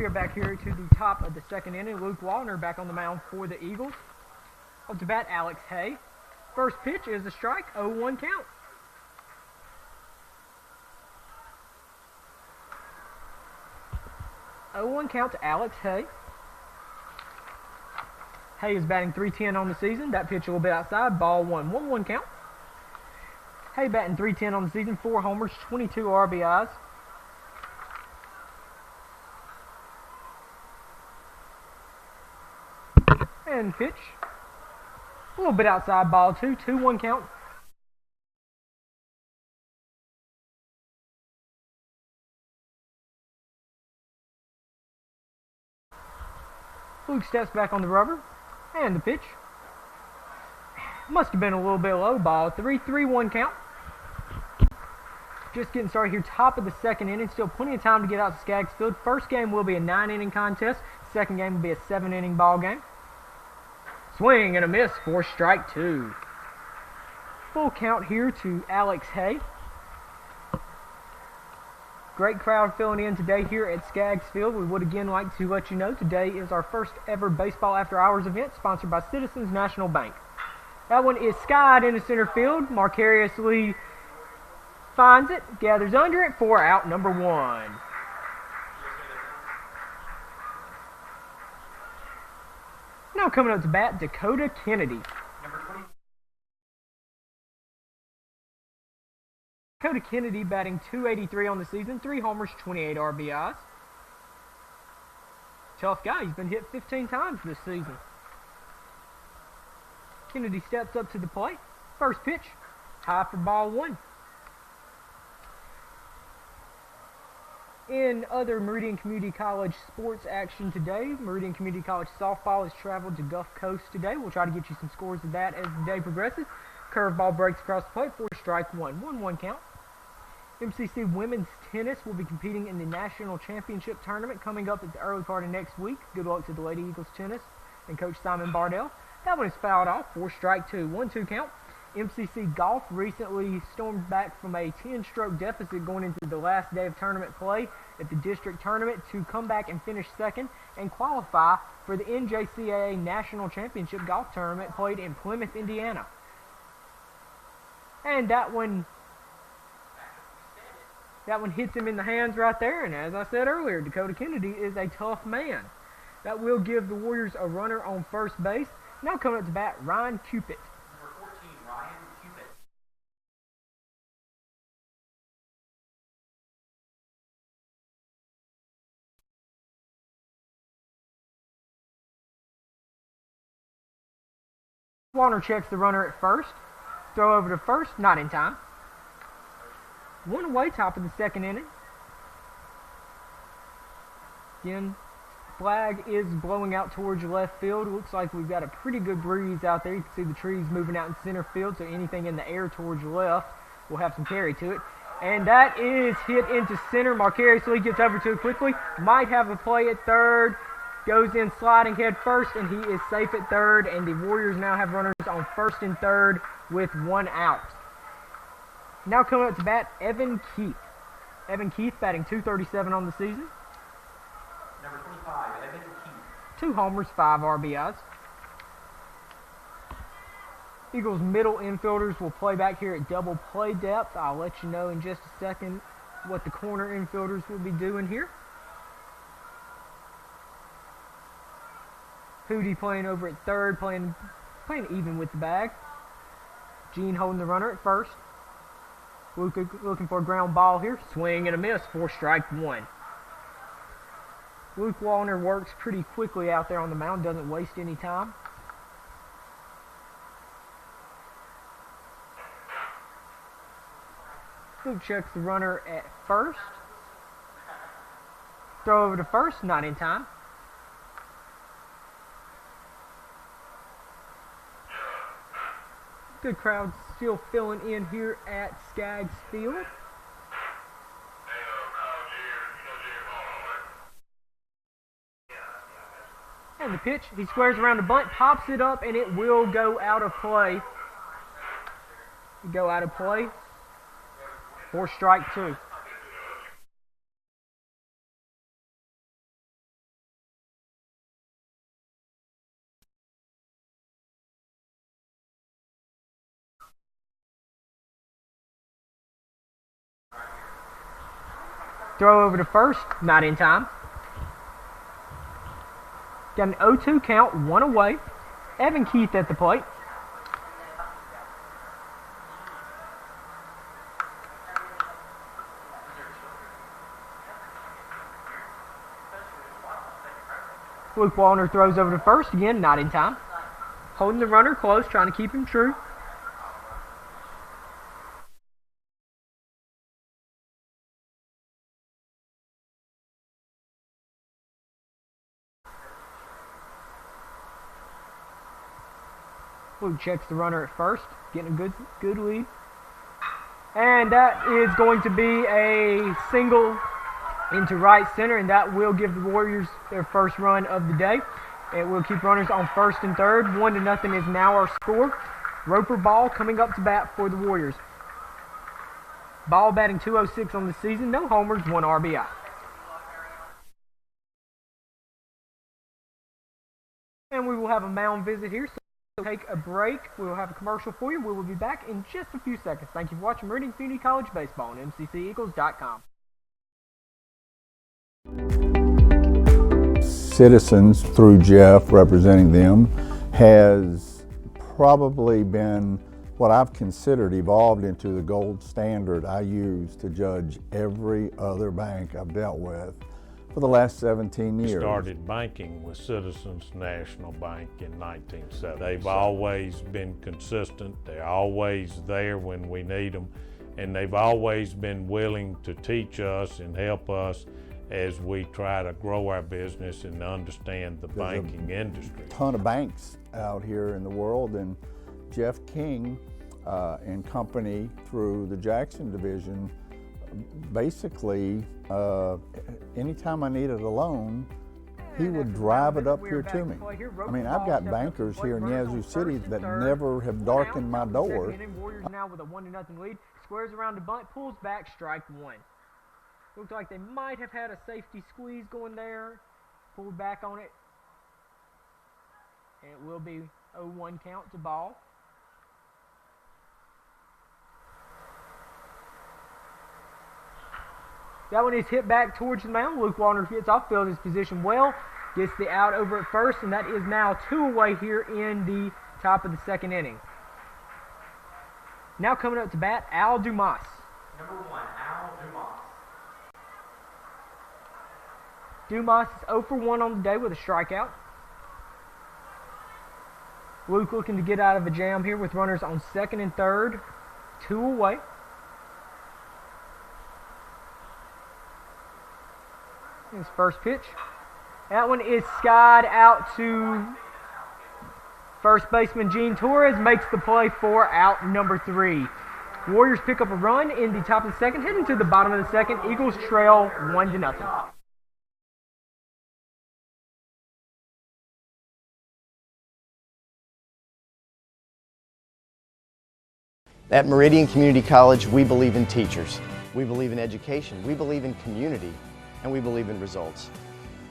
We are back here to the top of the second inning. Luke Wallner back on the mound for the Eagles. Up to bat, Alex Hay. First pitch is a strike, 0-1 count. Oh, 0-1 count to Alex Hay. Hay is batting .310 on the season. That pitch a little bit outside. Ball one. 1-1 count. Hay batting .310 on the season. 4 homers, 22 RBIs. And pitch. A little bit outside. Ball 2. 2-1 count. Luke steps back on the rubber. And the pitch. Must have been a little bit low. Ball 3. 3-1 count. Just getting started here. Top of the second inning. Still plenty of time to get out to Skaggs Field. First game will be a 9-inning contest. Second game will be a 7-inning ball game. Swing and a miss for strike 2. Full count here to Alex Hay. Great crowd filling in today here at Skaggs Field. We would again like to let you know today is our first ever Baseball After Hours event sponsored by Citizens National Bank. That one is skied into center field. Marcarius Lee finds it, gathers under it for out number 1. Now coming up to bat, Dakota Kennedy. Dakota Kennedy batting .283 on the season, 3 homers, 28 RBIs. Tough guy, he's been hit 15 times this season. Kennedy steps up to the plate. First pitch, high for ball 1. In other Meridian Community College sports action today, Meridian Community College softball has traveled to Gulf Coast today. We'll try to get you some scores of that as the day progresses. Curveball breaks across the plate for strike 1. 1-1 count. MCC women's tennis will be competing in the national championship tournament coming up at the early part of next week. Good luck to the Lady Eagles tennis and Coach Simon Bardell. That one is fouled off for strike 2. 1-2 count. MCC golf recently stormed back from a 10-stroke deficit going into the last day of tournament play at the district tournament to come back and finish second and qualify for the NJCAA National Championship Golf Tournament played in Plymouth, Indiana. And that one hits him in the hands right there. And as I said earlier, Dakota Kennedy is a tough man. That will give the Warriors a runner on first base. Now coming up to bat, Ryan Cupid. Number 14, Ryan Cupid. Warner checks the runner at first. Throw over to first, not in time. 1 away, top of the second inning. Again, flag is blowing out towards left field. Looks like we've got a pretty good breeze out there. You can see the trees moving out in center field, so anything in the air towards left will have some carry to it. And that is hit into center. Marcarius Lee gets over to it quickly. Might have a play at third. Goes in sliding head first, and he is safe at third. And the Warriors now have runners on first and third with 1 out. Now coming up to bat, Evan Keith. Evan Keith batting .237 on the season. Number 25, Evan Keith. 2 homers, 5 RBIs. Eagles middle infielders will play back here at double play depth. I'll let you know in just a second what the corner infielders will be doing here. Hootie playing over at third, playing even with the bag. Gene holding the runner at first. Looking for a ground ball here. Swing and a miss for strike 1. Luke Wallner works pretty quickly out there on the mound, doesn't waste any time. Luke checks the runner at first. Throw over to first, not in time. Good crowd still filling in here at Skaggs Field. And the pitch, he squares around the bunt, pops it up, and it will go out of play. Go out of play for strike 2. Throw over to first, not in time. Got an 0-2 count, one away. Evan Keith at the plate. Luke Wallner throws over to first, again, not in time. Holding the runner close, trying to keep him true. Luke checks the runner at first, getting a good lead. And that is going to be a single into right center, and that will give the Warriors their first run of the day. It will keep runners on first and third. 1-0 is now our score. Roper Ball coming up to bat for the Warriors. Ball batting .206 on the season, no homers, 1 RBI. And we will have a mound visit here, so take a break. We will have a commercial for you. We will be back in just a few seconds. Thank you for watching Meridian Community College Baseball on MCCEagles.com. Citizens, through Jeff representing them, has probably been what I've considered evolved into the gold standard I use to judge every other bank I've dealt with for the last 17 years. We started banking with Citizens National Bank in 1970. They've always been consistent. They're always there when we need them, and they've always been willing to teach us and help us as we try to grow our business and understand the banking industry. A ton of banks out here in the world, and Jeff King and company through the Jackson division, basically anytime I needed a loan, he would drive it up here to me. I mean, I've got bankers here in Yazoo City that never have darkened my door. Warriors now with a 1-0 lead. Squares around the bunt, pulls back, strike one. Looked like they might have had a safety squeeze going there. Pulled back on it. And it will be 0-1 count to ball. That one is hit back towards the mound. Luke Wallner gets off, filled his position well. Gets the out over at first, and that is now 2 away here in the top of the second inning. Now coming up to bat, Al Dumas. Number 1, Al Dumas. Dumas is 0 for 1 on the day with a strikeout. Luke looking to get out of a jam here with runners on second and third. 2 away. His first pitch. That one is skied out to first baseman Gene Torres. Makes the play for out number 3. Warriors pick up a run in the top of the second, heading to the bottom of the second. Eagles trail 1-0. At Meridian Community College, we believe in teachers. We believe in education. We believe in community. And we believe in results.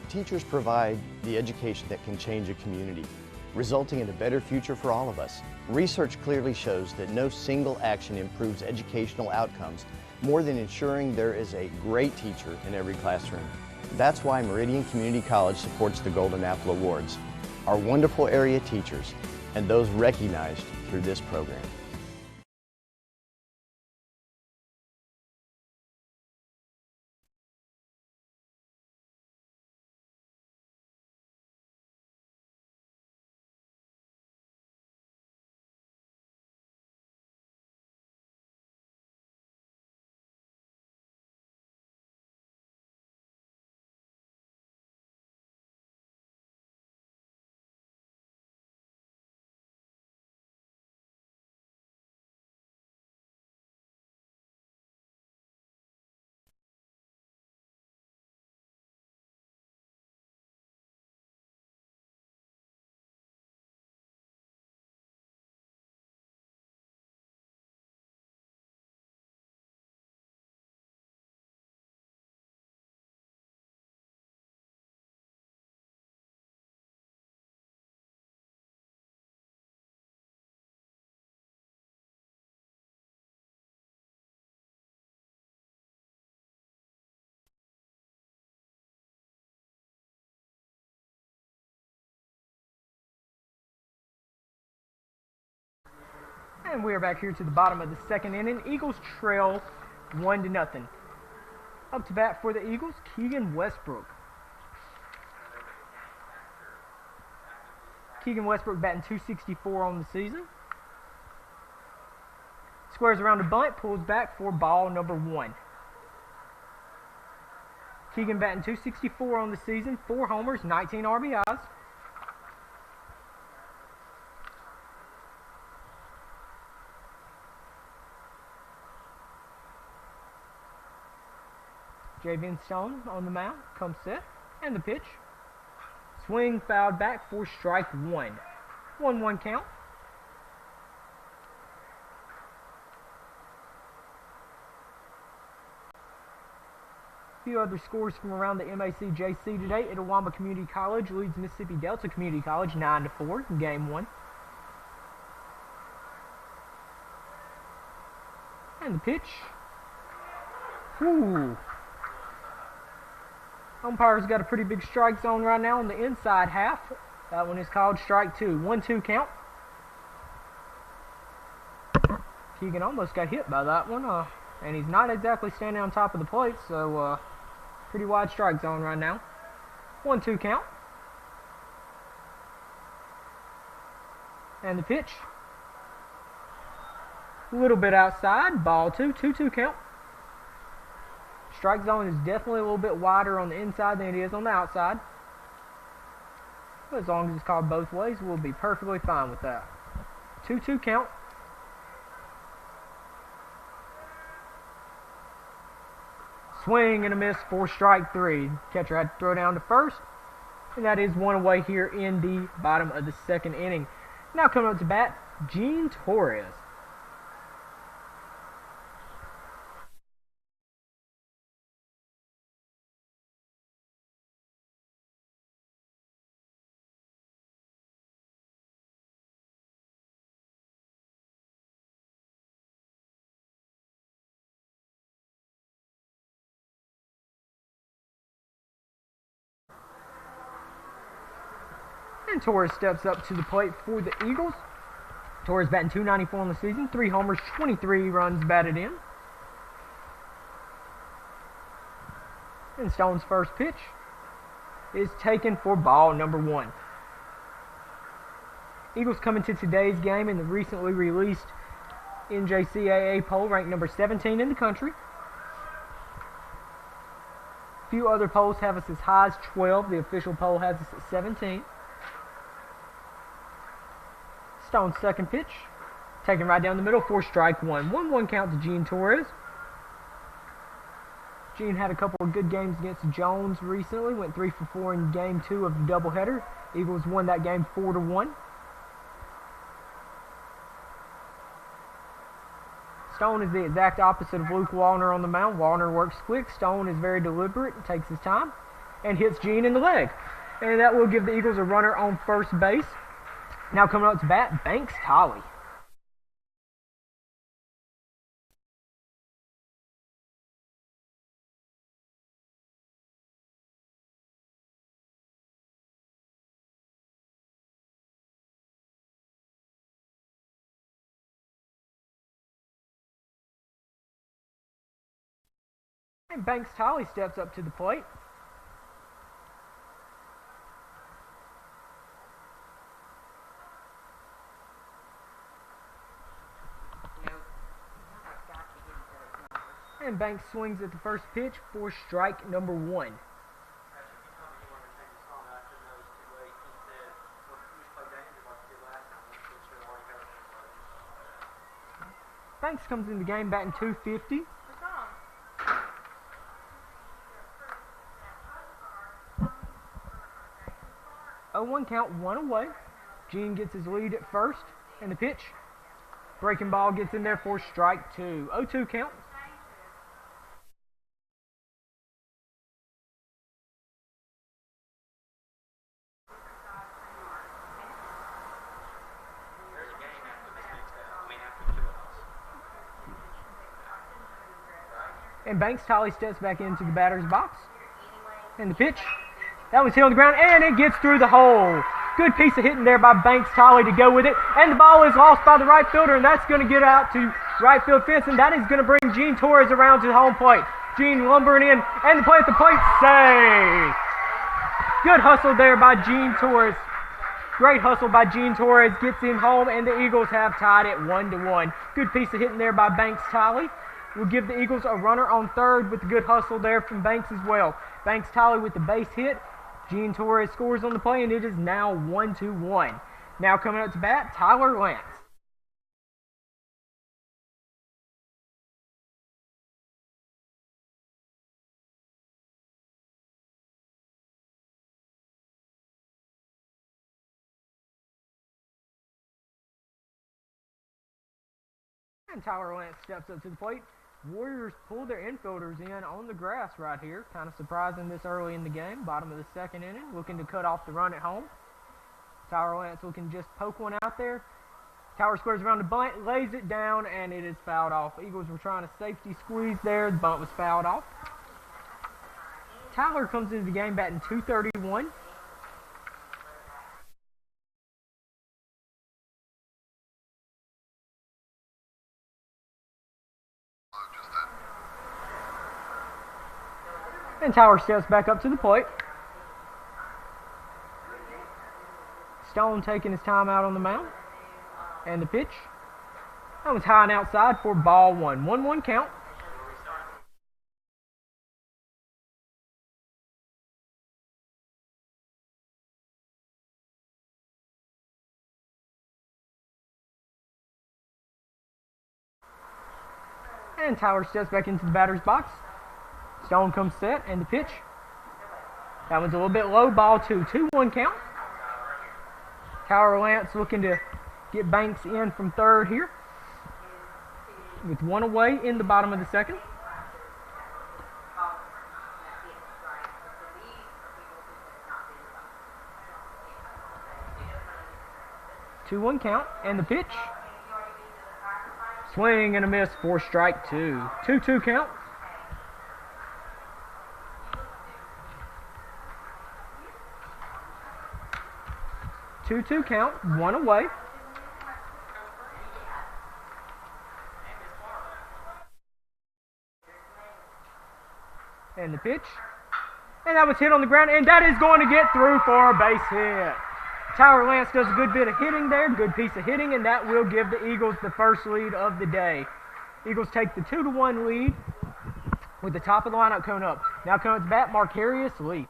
Teachers provide the education that can change a community, resulting in a better future for all of us. Research clearly shows that no single action improves educational outcomes more than ensuring there is a great teacher in every classroom. That's why Meridian Community College supports the Golden Apple Awards, our wonderful area teachers, and those recognized through this program. And we are back here to the bottom of the second inning. Eagles trail 1-0. Up to bat for the Eagles, Keegan Westbrook. Keegan Westbrook batting .264 on the season. Squares around the bunt, pulls back for ball number 1. Keegan batting .264 on the season, 4 homers, 19 RBIs. Javian Stone on the mound, comes set, and the pitch. Swing fouled back for strike 1. 1-1 count. A few other scores from around the MACJC today. Itawamba Community College leads Mississippi Delta Community College 9-4 in game 1. And the pitch. Whew. Umpire's got a pretty big strike zone right now on the inside half. That one is called strike 2. 1-2 count. Keegan almost got hit by that one. And he's not exactly standing on top of the plate, so pretty wide strike zone right now. 1-2 count. And the pitch. A little bit outside. Ball 2. 2-2 count. Strike zone is definitely a little bit wider on the inside than it is on the outside. But as long as it's called both ways, we'll be perfectly fine with that. 2-2 count. Swing and a miss for strike 3. Catcher had to throw down to first. And that is one away here in the bottom of the second inning. Now coming up to bat, Gene Torres. And Torres steps up to the plate for the Eagles. Torres batting .294 on the season, 3 homers, 23 runs batted in. And Stone's first pitch is taken for ball number 1. Eagles come into today's game in the recently released NJCAA poll, ranked number 17 in the country. A few other polls have us as high as 12. The official poll has us at 17. Stone's second pitch, taken right down the middle for strike 1. 1-1 count to Gene Torres. Gene had a couple of good games against Jones recently. Went 3 for 4 in game 2 of the doubleheader. Eagles won that game 4-1. Stone is the exact opposite of Luke Wallner on the mound. Wallner works quick. Stone is very deliberate and takes his time and hits Gene in the leg. And that will give the Eagles a runner on first base. Now coming up to bat, Banks Tolley. And Banks Tolley steps up to the plate. And Banks swings at the first pitch for strike number 1. Banks comes in the game batting .250. 0-1 count, 1 away. Gene gets his lead at first, and the pitch. Breaking ball gets in there for strike 2. 0-2 count. And Banks Tolley steps back into the batter's box. And the pitch. That was hit on the ground, and it gets through the hole. Good piece of hitting there by Banks Tolley to go with it. And the ball is lost by the right fielder, and that's going to get out to right field fence, and that is going to bring Gene Torres around to the home plate. Gene lumbering in, and the play at the plate, safe. Good hustle there by Gene Torres. Great hustle by Gene Torres, gets him home, and the Eagles have tied it 1-1. Good piece of hitting there by Banks Tolley. We'll give the Eagles a runner on third with the good hustle there from Banks as well. Banks Tolley with the base hit. Gene Torres scores on the play, and it is now 1-1. Now coming up to bat, Tyler Lance. And Tyler Lance steps up to the plate. Warriors pull their infielders in on the grass right here. Kind of surprising this early in the game. Bottom of the second inning. Looking to cut off the run at home. Tyler Lance looking to just poke one out there. Tyler squares around the bunt, lays it down, and it is fouled off. Eagles were trying to safety squeeze there. The bunt was fouled off. Tyler comes into the game batting .231. And Tyler steps back up to the plate. Stone taking his time out on the mound. And the pitch. That was high and outside for ball one. 1-1 count. And Tyler steps back into the batter's box. Stone comes set, and the pitch. That one's a little bit low, ball two. 2-1 count. Tyler Lance looking to get Banks in from third here. With one away in the bottom of the second. Two-one count, and the pitch. Swing and a miss for strike two. 2-2 count. Two count, one away. And the pitch. And that was hit on the ground, and that is going to get through for a base hit. Tyler Lance does a good bit of hitting there, good piece of hitting, and that will give the Eagles the first lead of the day. Eagles take the 2-1 lead with the top of the lineup coming up. Now coming to bat, Marcarius Lee.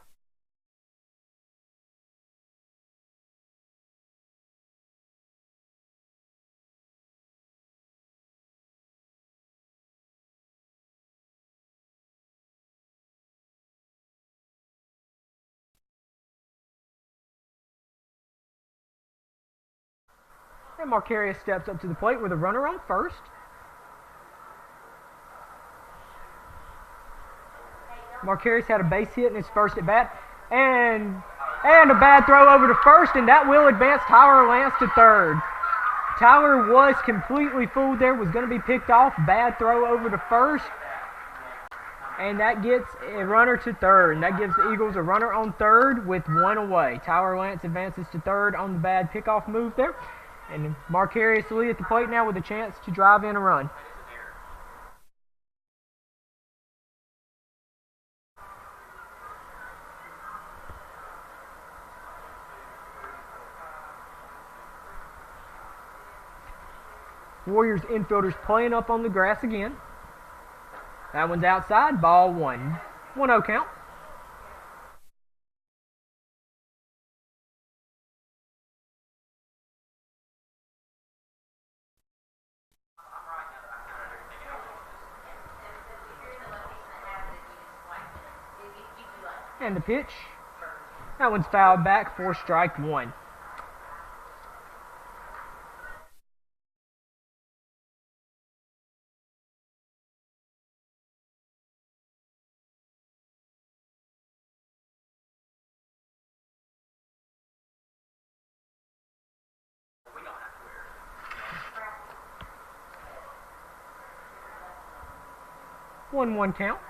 And Marcarius steps up to the plate with a runner on first. Marcarius had a base hit in his first at bat. And a bad throw over to first, and that will advance Tyler Lance to third. Tyler was completely fooled there, was going to be picked off. Bad throw over to first. And that gets a runner to third. And that gives the Eagles a runner on third with one away. Tyler Lance advances to third on the bad pickoff move there. And Marcarius Lee at the plate now with a chance to drive in a run. Warriors infielders playing up on the grass again. That one's outside, ball one. 1-0 count. And the pitch. That one's fouled back for strike one. One count.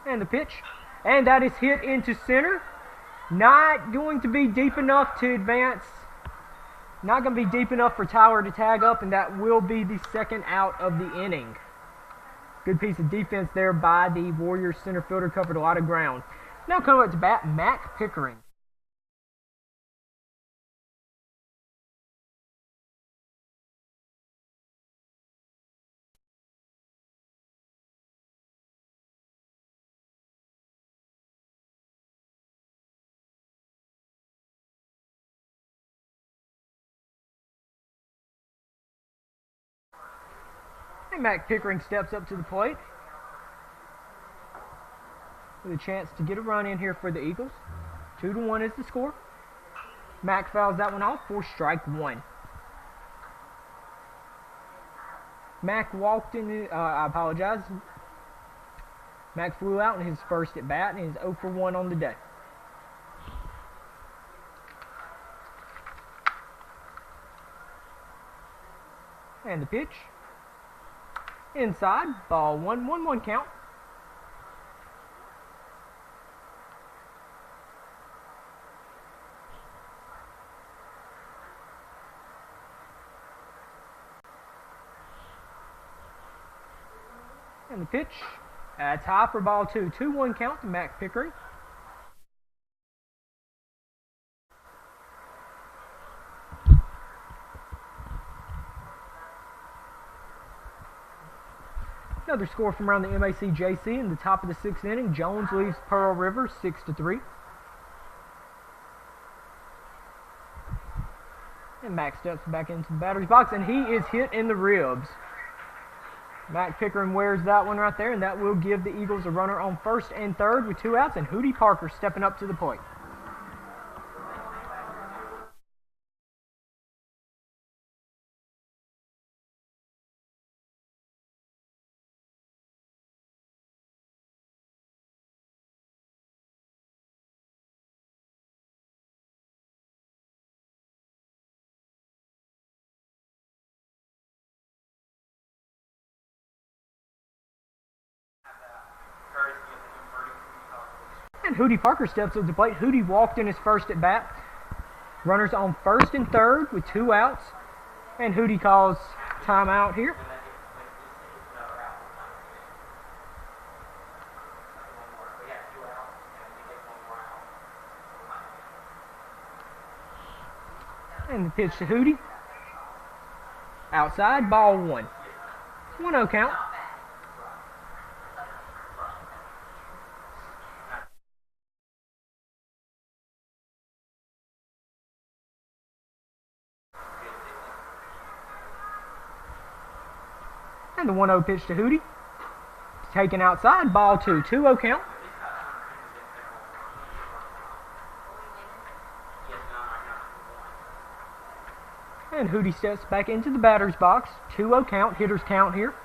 And the pitch. And that is hit into center. Not going to be deep enough to advance. Not going to be deep enough for Tyler to tag up, and that will be the second out of the inning. Good piece of defense there by the Warriors center fielder, covered a lot of ground. Now coming up to bat, Mac Pickering. And Mac Pickering steps up to the plate with a chance to get a run in here for the Eagles. 2-1 is the score. Mac fouls that one off for strike one. Mac walked in, I apologize. Mac flew out in his first at bat and is 0 for 1 on the day. And the pitch. Inside, ball 1, 1-1 count. And the pitch, that's high for ball 2. 2-1 count to Mac Pickering. Another score from around the MAC-JC in the top of the 6th inning. Jones leaves Pearl River 6-3. And Mac steps back into the batter's box, and he is hit in the ribs. Mac Pickering wears that one right there, and that will give the Eagles a runner on first and third with 2 outs, and Hootie Parker stepping up to the plate. And Hootie Parker steps up to the plate. Hootie walked in his first at bat. Runners on first and third with 2 outs. And Hootie calls timeout here. And the pitch to Hootie. Outside, ball 1. 1-0 count. And the 1-0 pitch to Hootie. Taken outside, ball 2. 2-0 count. And Hootie steps back into the batter's box. 2-0 count, hitter's count here.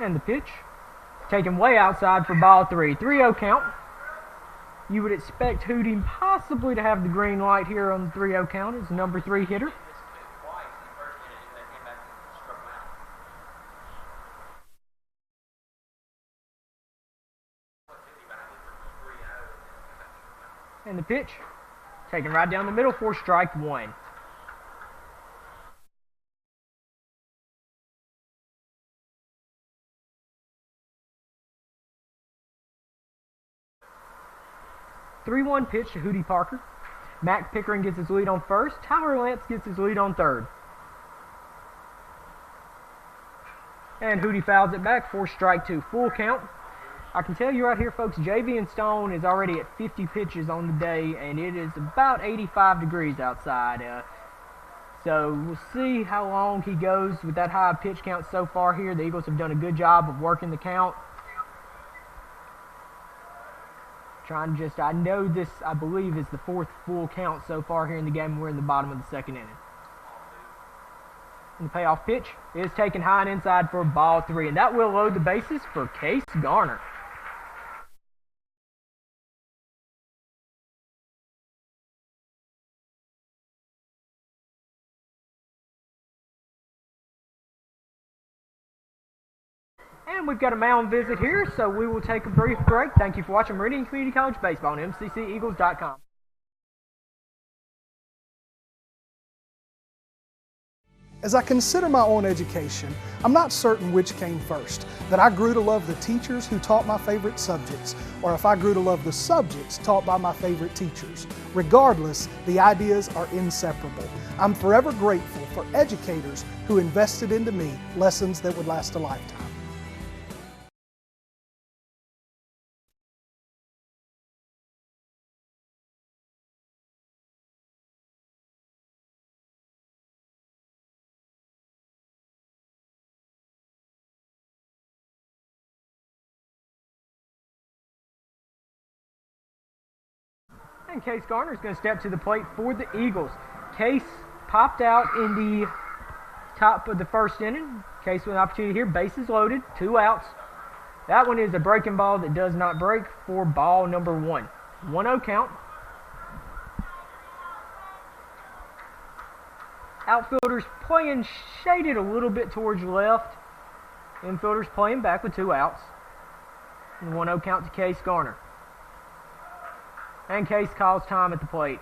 And the pitch. Taken way outside for ball 3. 3-0 count. You would expect Hootie possibly to have the green light here on the 3-0 count as number 3 hitter. And the pitch, taken right down the middle for strike 1. The 3-1 pitch to Hootie Parker. Mac Pickering gets his lead on first. Tyler Lance gets his lead on third. And Hootie fouls it back for strike 2. Full count. I can tell you right here, folks, J.V. and Stone is already at 50 pitches on the day, and it is about 85 degrees outside. So we'll see how long he goes with that high pitch count so far here. The Eagles have done a good job of working the count. I know this, I believe, is the 4th full count so far here in the game. We're in the bottom of the 2nd inning. And the payoff pitch is taken high and inside for ball 3, and that will load the bases for Case Garner. And we've got a mound visit here, so we will take a brief break. Thank you for watching Meridian Community College Baseball on MCCEagles.com. As I consider my own education, I'm not certain which came first, that I grew to love the teachers who taught my favorite subjects, or if I grew to love the subjects taught by my favorite teachers. Regardless, the ideas are inseparable. I'm forever grateful for educators who invested into me lessons that would last a lifetime. And Case Garner is going to step to the plate for the Eagles. Case popped out in the top of the first inning. Case with an opportunity here. Bases loaded, 2 outs. That one is a breaking ball that does not break for ball number 1. 1-0 count. Outfielders playing shaded a little bit towards left. Infielders playing back with 2 outs. And 1-0 count to Case Garner. And Case calls time at the plate.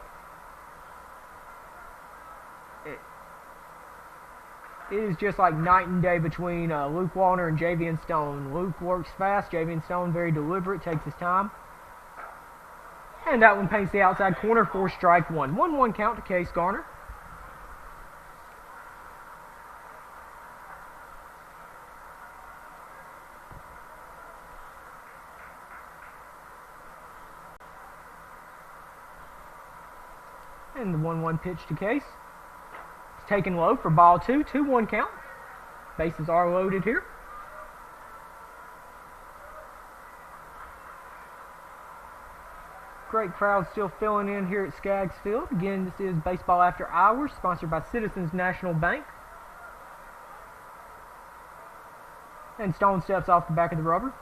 It is just like night and day between Luke Wallner and Javian Stone. Luke works fast. Javian Stone very deliberate, takes his time. And that one paints the outside corner for strike 1. 1-1 count to Case Garner. And the 1-1 pitch to Case. It's taken low for ball 2. 2-1 count. Bases are loaded here. Great crowd still filling in here at Skaggs Field. Again, this is Baseball After Hours, sponsored by Citizens National Bank. And Stone steps off the back of the rubber.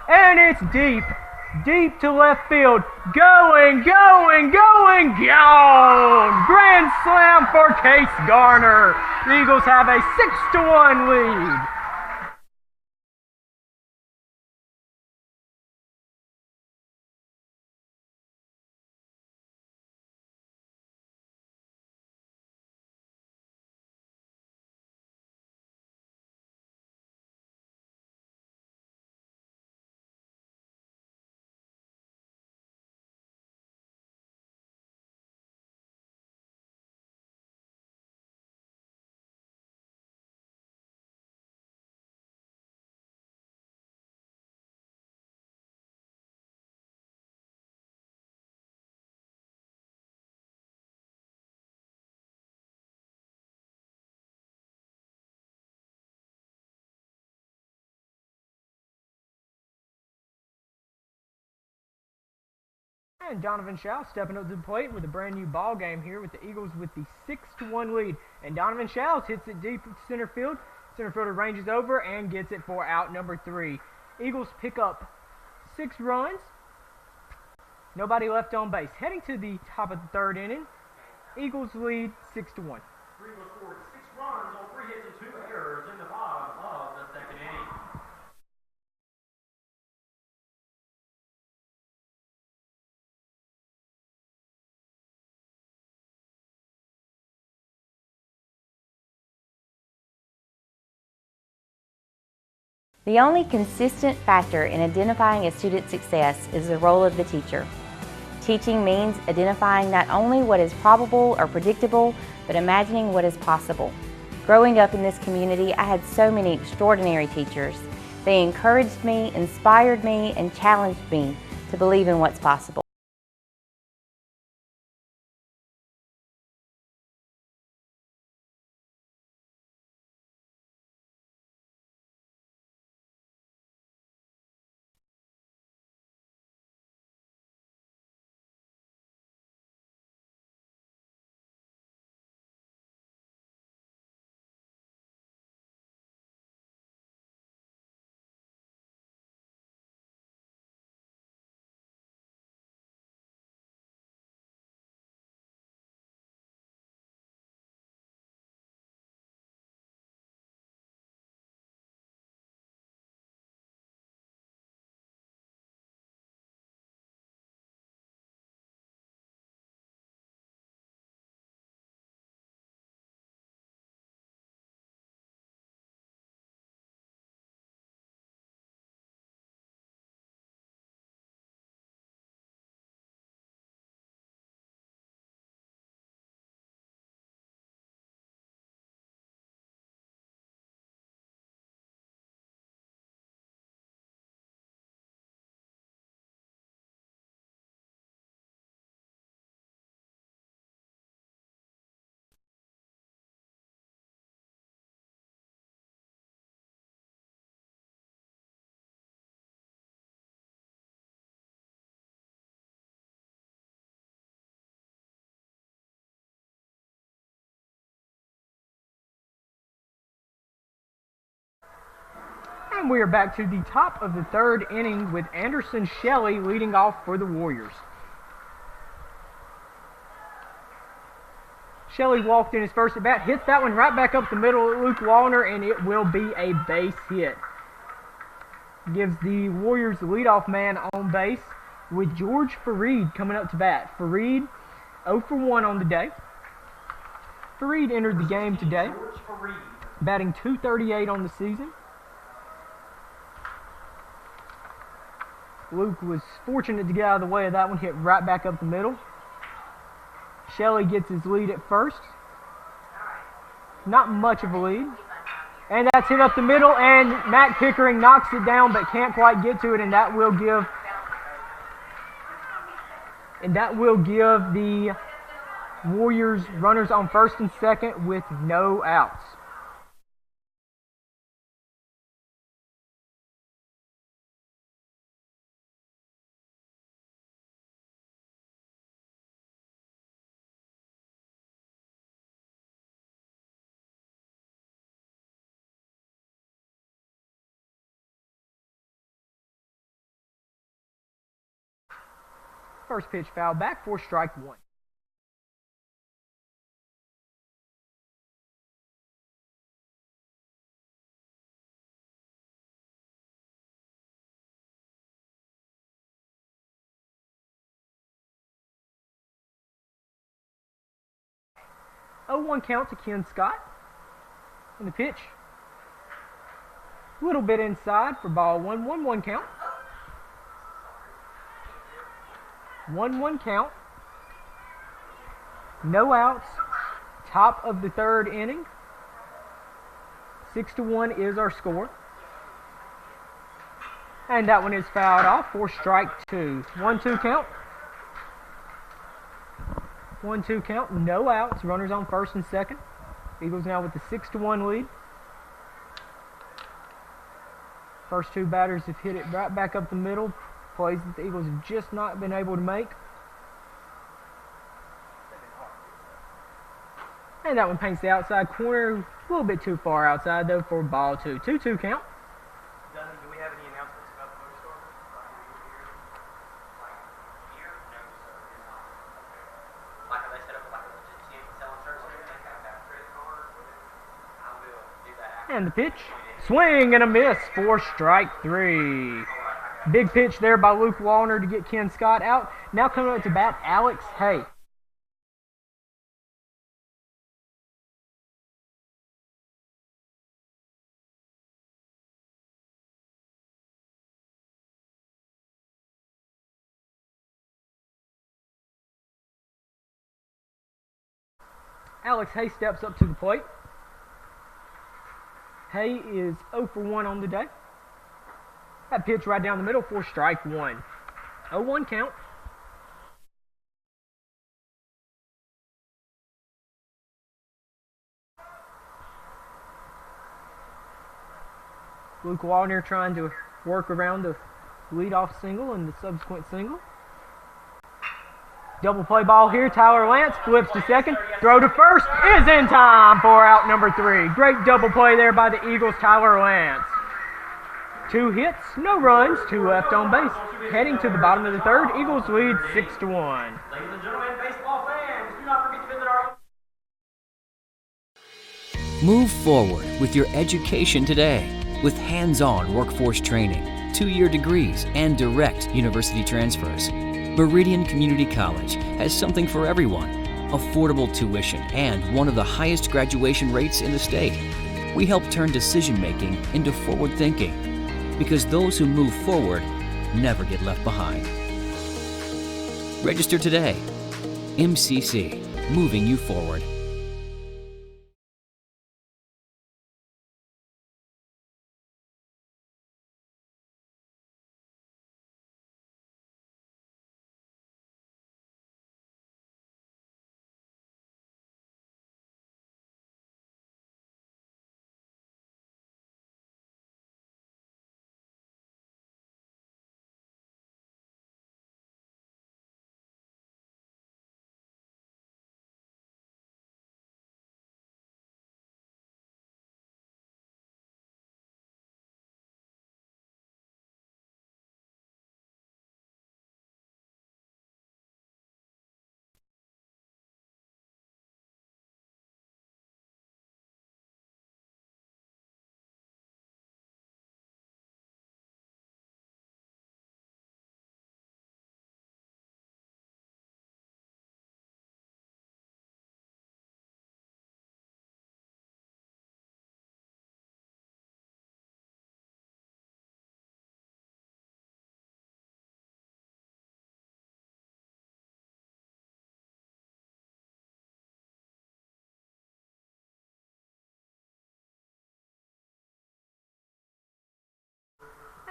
And it's deep. Deep to left field. Going, going, going, gone! Grand slam for Case Garner. The Eagles have a 6-1 lead. And Donovan Schaus stepping up to the plate with a brand new ball game here with the Eagles with the 6-1 lead. And Donovan Schaus hits it deep to center field. Center fielder ranges over and gets it for out number 3. Eagles pick up 6 runs. Nobody left on base. Heading to the top of the 3rd inning, Eagles lead 6-1. Eagles scored 6 runs on 3 hits and 2 errors in the bottom of the 2nd inning. The only consistent factor in identifying a student's success is the role of the teacher. Teaching means identifying not only what is probable or predictable, but imagining what is possible. Growing up in this community, I had so many extraordinary teachers. They encouraged me, inspired me, and challenged me to believe in what's possible. And we are back to the top of the third inning with Anderson Shelley leading off for the Warriors. Shelley walked in his first at bat, hits that one right back up the middle at Luke Wallner, and it will be a base hit. Gives the Warriors the leadoff man on base with George Fareed coming up to bat. Fareed 0 for 1 on the day. Fareed entered the game today, batting .238 on the season. Luke was fortunate to get out of the way of that one, hit right back up the middle. Shelley gets his lead at first. Not much of a lead. And that's hit up the middle, and Matt Pickering knocks it down but can't quite get to it, and that will give the Warriors runners on first and second with no outs. First pitch foul back for strike one. Oh, 1 count to Ken Scott. And the pitch. A little bit inside for ball one. 1-1 count. 1-1 count. No outs. Top of the third inning. 6-1 is our score. And that one is fouled off for strike two. 1-2 count. 1-2 count. No outs. Runners on first and second. Eagles now with the 6-1 lead. First two batters have hit it right back up the middle. Plays that the Eagles have just not been able to make. And that one paints the outside corner. A little bit too far outside, though, for ball two. 2-2 count. Do we have any announcements about the motor store? Here? No, sir. Like, are they set up like a legit selling shirts or anything? I will do that. And the pitch. Swing and a miss for strike three. Big pitch there by Luke Wallner to get Ken Scott out. Now coming up to bat, Alex Hay. Alex Hay steps up to the plate. Hay is 0 for 1 on the day. That pitch right down the middle for strike one. 0-1 count. Luke Wallner trying to work around the leadoff single and the subsequent single. Double play ball here. Tyler Lance flips to second. Throw to first is in time for out number 3. Great double play there by the Eagles, Tyler Lance. 2 hits, no runs, 2 left on base. Heading to the bottom of the third, Eagles lead 6-1. Ladies and gentlemen, baseball fans, do not forget to visit our... Move forward with your education today with hands-on workforce training, 2-year degrees, and direct university transfers. Meridian Community College has something for everyone. Affordable tuition and one of the highest graduation rates in the state. We help turn decision-making into forward thinking, because those who move forward never get left behind. Register today. MCC, moving you forward.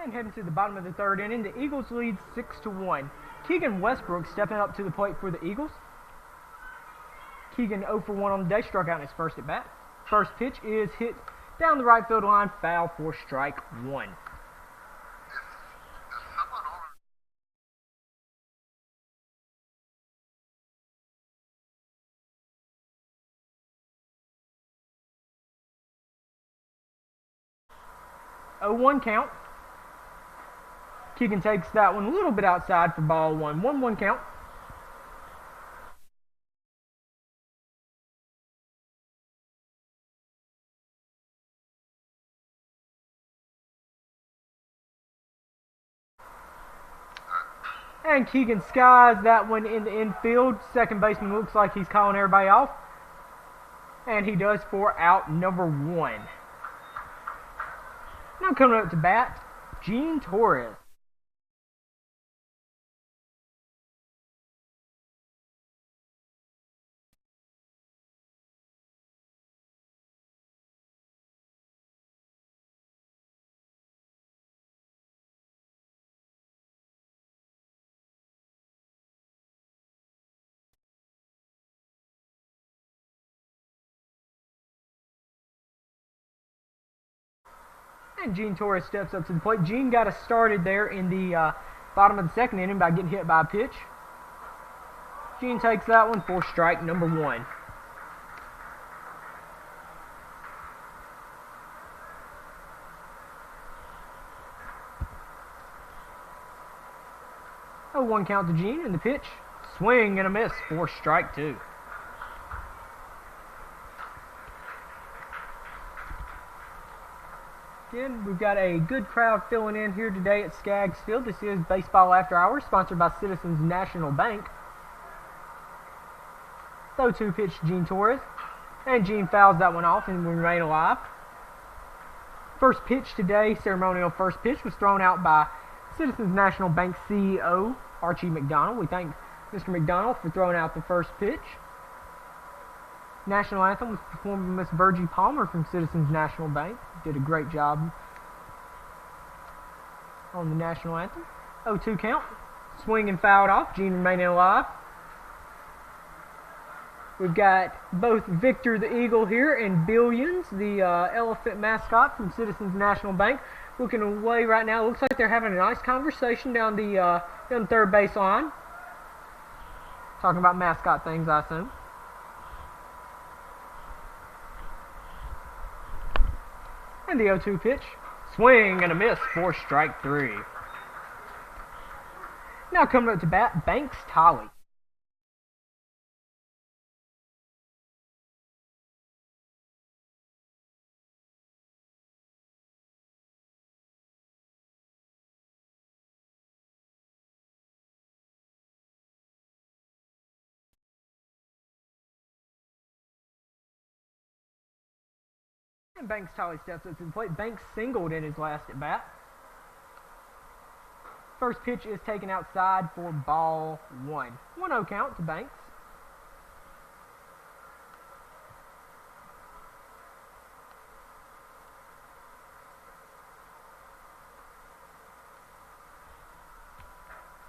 And heading to the bottom of the third inning, the Eagles lead 6-1. Keegan Westbrook stepping up to the plate for the Eagles. Keegan 0 for 1 on the day, struck out in his first at bat. First pitch is hit down the right field line, foul for strike one. A 1 count. Keegan takes that one a little bit outside for ball one. 1-1 count. And Keegan skies that one in the infield. Second baseman looks like he's calling everybody off. And he does for out number 1. Now coming up to bat, Gene Torres. And Gene Torres steps up to the plate. Gene got us started there in the bottom of the second inning by getting hit by a pitch. Gene takes that one for strike number 1. A 1 count to Gene, and the pitch, swing and a miss for strike 2. Again, we've got a good crowd filling in here today at Skaggs Field. This is Baseball After Hours, sponsored by Citizens National Bank. 0-2 pitch to Gene Torres, and Gene fouls that one off and we remain alive. First pitch today, ceremonial first pitch, was thrown out by Citizens National Bank CEO Archie McDonald. We thank Mr. McDonald for throwing out the first pitch. National anthem was performed by Miss Virgie Palmer from Citizens National Bank. Did a great job on the national anthem. 0-2 count. Swing and fouled off. Gene remaining alive. We've got both Victor the Eagle here and Billions, the elephant mascot from Citizens National Bank, looking away right now. Looks like they're having a nice conversation down the third base line. Talking about mascot things, I assume. And the 0-2 pitch. Swing and a miss for strike 3. Now coming up to bat, Banks Tolley. And Banks Tolley steps up to the plate. Banks singled in his last at bat. First pitch is taken outside for ball 1. 1-0 count to Banks.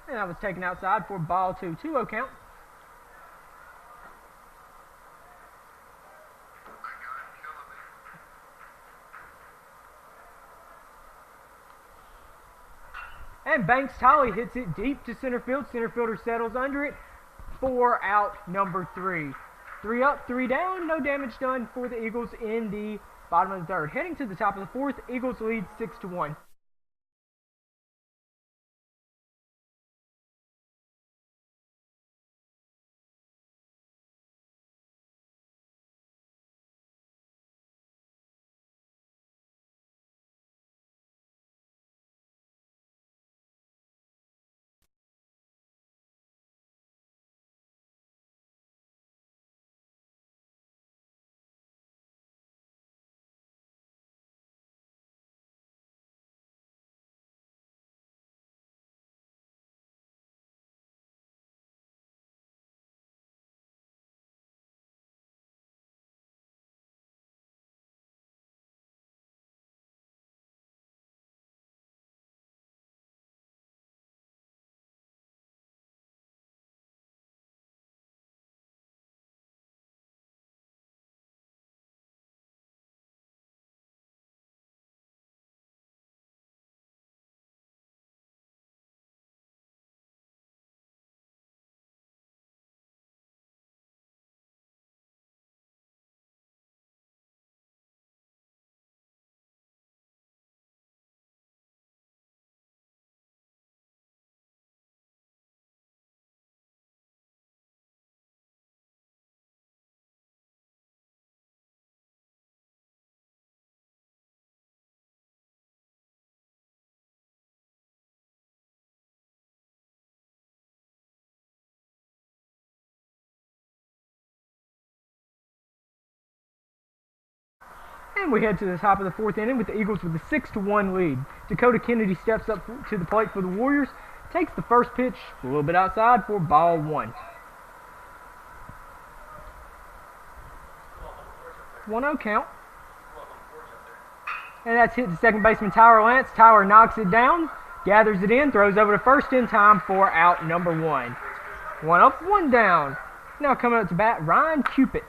And that was taken outside for ball 2. 2-0 count. And Banks Tolley hits it deep to center field. Center fielder settles under it for out number 3. 3 up, 3 down. No damage done for the Eagles in the bottom of the third. Heading to the top of the fourth, Eagles lead 6-1. And we head to the top of the fourth inning with the Eagles with a 6-1 lead. Dakota Kennedy steps up to the plate for the Warriors, takes the first pitch a little bit outside for ball one. 1-0 count. And that's hit to second baseman Tyler Lance. Tyler knocks it down, gathers it in, throws over to first in time for out number one. 1 up, 1 down. Now coming up to bat, Ryan Cupid.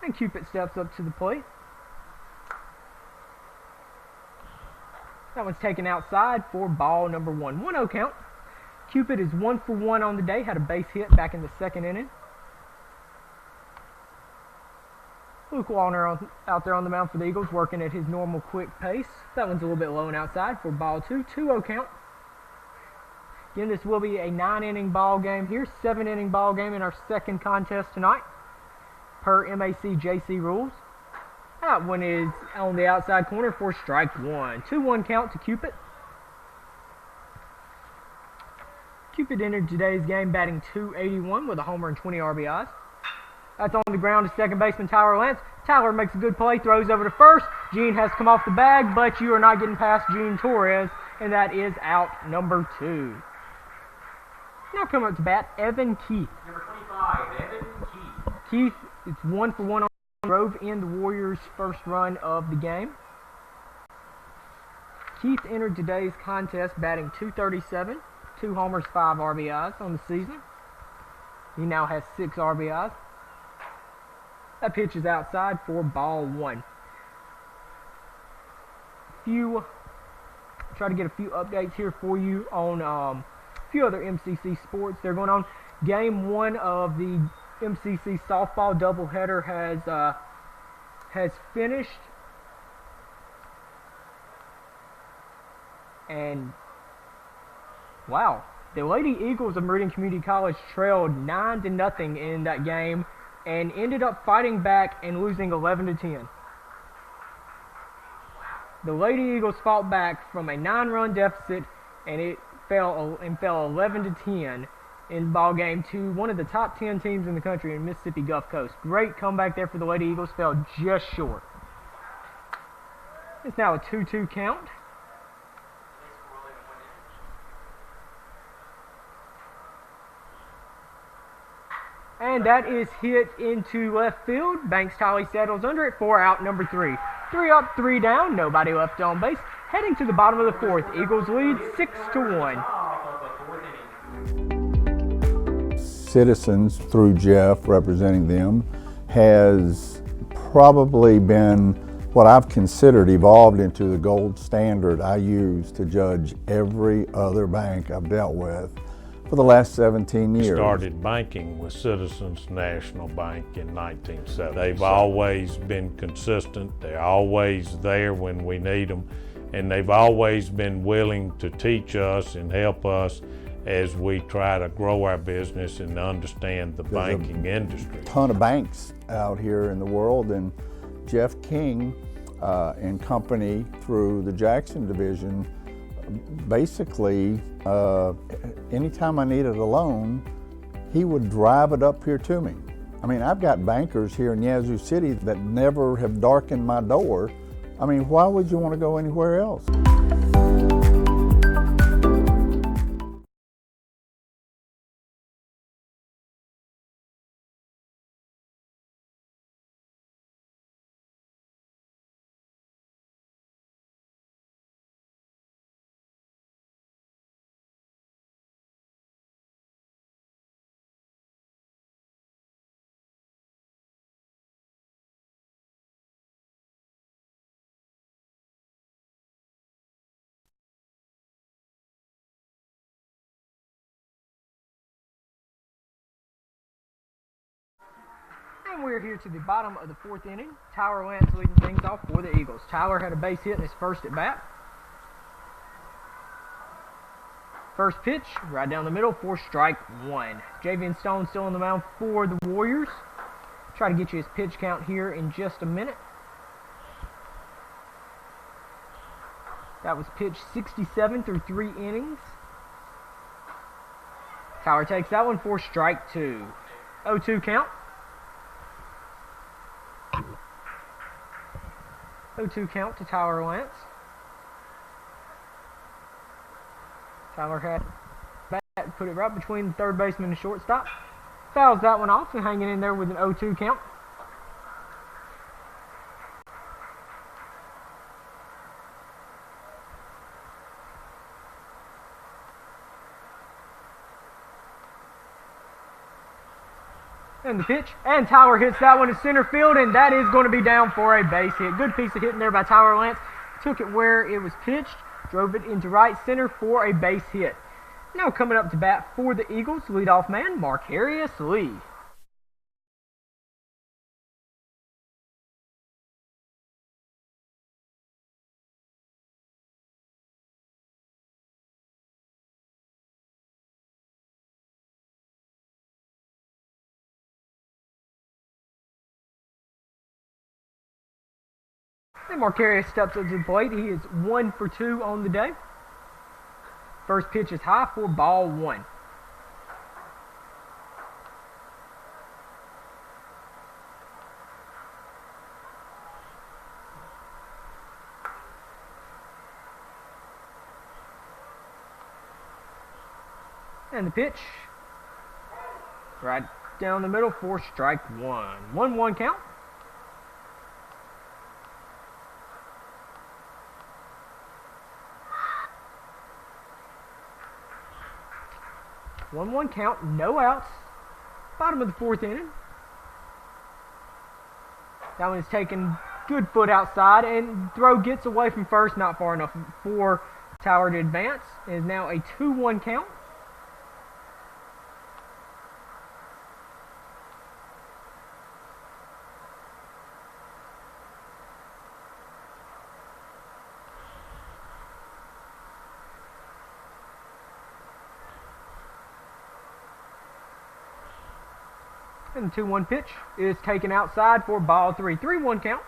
And Cupid steps up to the plate. That one's taken outside for ball number one. 1-0 count. Cupid is 1 for 1 on the day. Had a base hit back in the second inning. Luke Wallner out there on the mound for the Eagles, working at his normal quick pace. That one's a little bit low and outside for ball two. 2-0 count. Again, this will be a 9-inning ball game here. 7-inning ball game in our second contest tonight, per MAC JC rules. That one is on the outside corner for strike one. 2-1 count to Cupid. Cupid entered today's game batting .281 with a homer and 20 RBIs. That's on the ground to second baseman Tyler Lance. Tyler makes a good play, throws over to first. Gene has come off the bag, but you are not getting past Gene Torres, and that is out number 2. Now coming up to bat, Evan Keith. Number 25, Evan Keith. Keith is 1 for 1 on drove in the Warriors' first run of the game. Keith entered today's contest batting .237, 2 homers, 5 RBIs on the season. He now has 6 RBIs. That pitch is outside for ball one. Try to get a few updates here for you on a few other MCC sports that are going on. Game 1 of the MCC softball doubleheader has finished, and wow, the Lady Eagles of Meridian Community College trailed 9-0 in that game and ended up fighting back and losing 11-10. The Lady Eagles fought back from a 9-run deficit, and it fell 11-10 in ball game to one of the top 10 teams in the country in Mississippi Gulf Coast. Great comeback there for the Lady Eagles, fell just short. It's now a 2-2 count. And that is hit into left field. Banks Tolly settles under it for out number 3. 3 up, 3 down, nobody left on base. Heading to the bottom of the fourth, Eagles lead 6-1. Citizens, through Jeff representing them, has probably been what I've considered evolved into the gold standard I use to judge every other bank I've dealt with for the last 17 years. Started banking with Citizens National Bank in 1970. They've always been consistent. They're always there when we need them, and they've always been willing to teach us and help us as we try to grow our business and understand the banking industry. A ton of banks out here in the world, and Jeff King and company through the Jackson division, basically anytime I needed a loan, he would drive it up here to me. I mean, I've got bankers here in Yazoo City that never have darkened my door. I mean, why would you want to go anywhere else? And we're here to the bottom of the fourth inning. Tyler Lance leading things off for the Eagles. Tyler had a base hit in his first at bat. First pitch, right down the middle for strike one. Javian Stone still on the mound for the Warriors. Try to get you his pitch count here in just a minute. That was pitch 67 through 3 innings. Tyler takes that one for strike 2. 0-2 count. 0-2 count to Tyler Lance. Tyler had bat, put it right between the third baseman and shortstop. Fouls that one off and hanging in there with an 0-2 count. And the pitch, and Tyler hits that one to center field, and that is going to be down for a base hit. Good piece of hitting there by Tyler Lance. Took it where it was pitched, drove it into right center for a base hit. Now coming up to bat for the Eagles, leadoff man, Marcarius Lee. And Marcarius steps up to the plate. He is 1 for 2 on the day. First pitch is high for ball 1. And the pitch. Right down the middle for strike 1. 1-1 count. 1-1 count, no outs. Bottom of the 4th inning. That one is taken good foot outside, and throw gets away from first, not far enough for Tyler to advance. It is now a 2-1 count. And the 2-1 pitch is taken outside for ball 3. 3-1 count.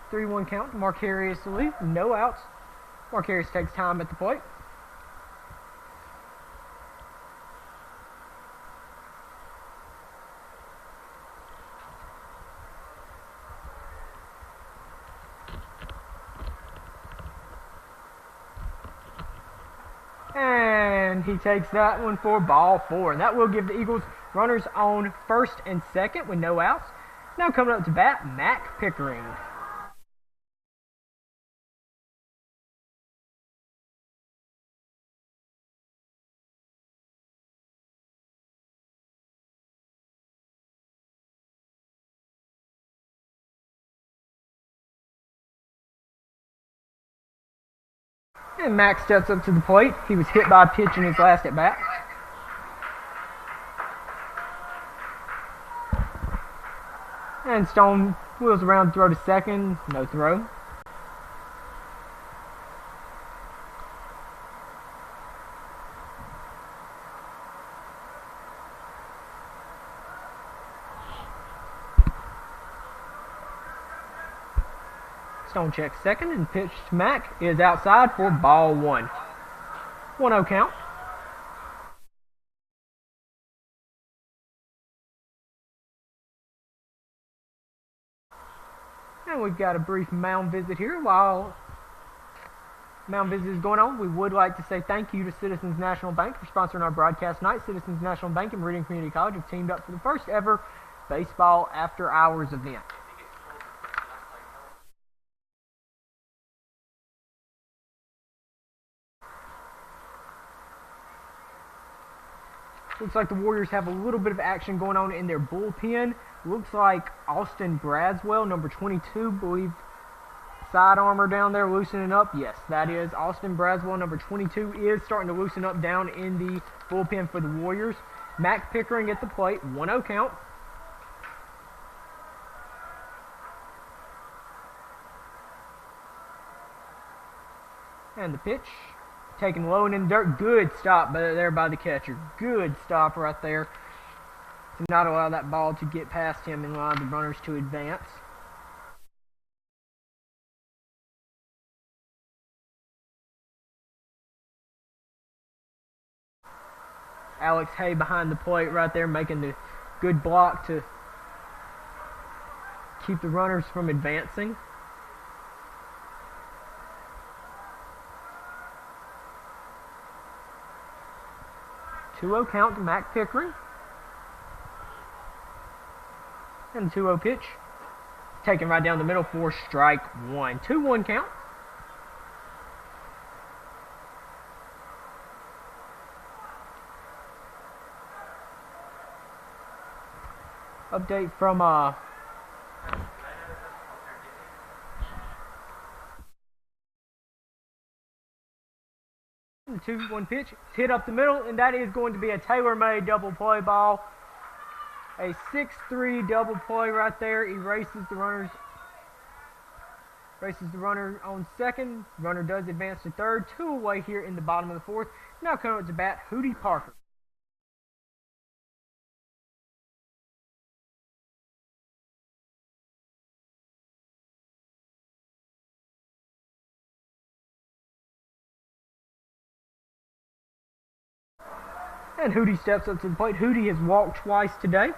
Three-one count to Marcarius Lee. No outs. Marcarius takes time at the plate. And he takes that one for ball 4. And that will give the Eagles runners on first and second with no outs. Now coming up to bat, Mac Pickering. And Mac steps up to the plate. He was hit by a pitch in his last at bat. And Stone wheels around, throw to second. No throw. Stone checks second, and pitch to Mac is outside for ball 1. 1-0 count. And we've got a brief mound visit here. While mound visit is going on, we would like to say thank you to Citizens National Bank for sponsoring our broadcast tonight. Citizens National Bank and Meridian Community College have teamed up for the first ever baseball after hours event. Looks like the Warriors have a little bit of action going on in their bullpen. Looks like Austin Braswell, number 22, believe side armor down there loosening up. Yes, that is Austin Braswell, number 22, is starting to loosen up down in the bullpen for the Warriors. Mac Pickering at the plate, 1-0 count. And the pitch. Taken low and in the dirt. Good stop there by the catcher. Good stop right there not allow that ball to get past him and allow the runners to advance. Alex Hay behind the plate right there, making the good block to keep the runners from advancing. Two-0 count to Mac Pickering. And the 2-0 pitch. Taken right down the middle for strike one. 2-1 count. Update from the 2-1 pitch. It's hit up the middle, and that is going to be a tailor-made double play ball. A 6-3 double play right there. Erases the runner on second. Runner does advance to third. 2 away here in the bottom of the fourth. Now coming up to bat, Hootie Parker. And Hootie steps up to the plate. Hootie has walked twice today.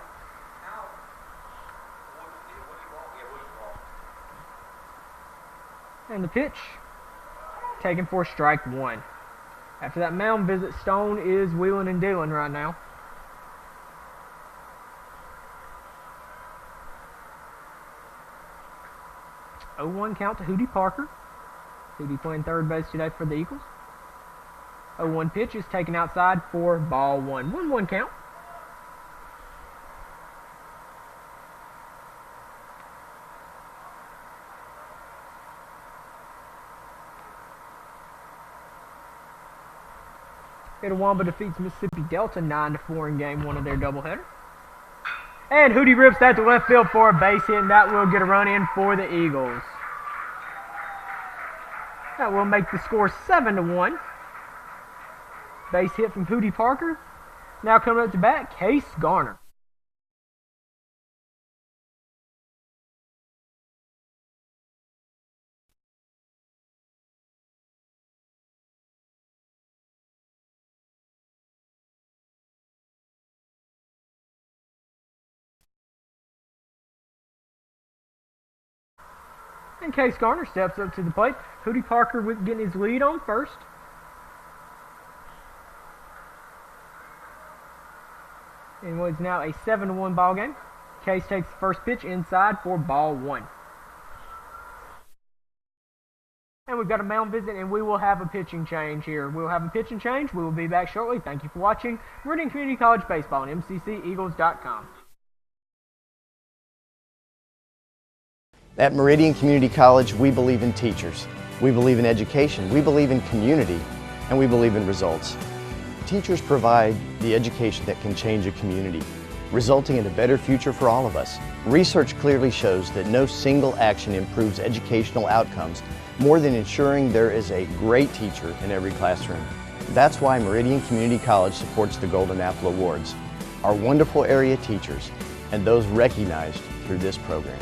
And the pitch, taken for strike one. After that mound visit, Stone is wheeling and dealing right now. Oh, 0-1 count to Hootie Parker. Hootie playing third base today for the Eagles. 0-1 pitch is taken outside for ball one. 1-1 count. Itawamba defeats Mississippi Delta 9-4 in game one of their doubleheader. And Hootie rips that to left field for a base hit, and that will get a run in for the Eagles. That will make the score 7-1. Base hit from Hootie Parker. Now coming up to bat, Case Garner. And Case Garner steps up to the plate. Hootie Parker with getting his lead on first. And what is now a 7-1 ball game. Case takes the first pitch inside for ball one. And we've got a mound visit, and we will have a pitching change here. We'll have a pitching change. We will be back shortly. Thank you for watching Meridian Community College Baseball on MCCEagles.com. At Meridian Community College, we believe in teachers. We believe in education. We believe in community. And we believe in results. Teachers provide the education that can change a community, resulting in a better future for all of us. Research clearly shows that no single action improves educational outcomes more than ensuring there is a great teacher in every classroom. That's why Meridian Community College supports the Golden Apple Awards, our wonderful area teachers, and those recognized through this program.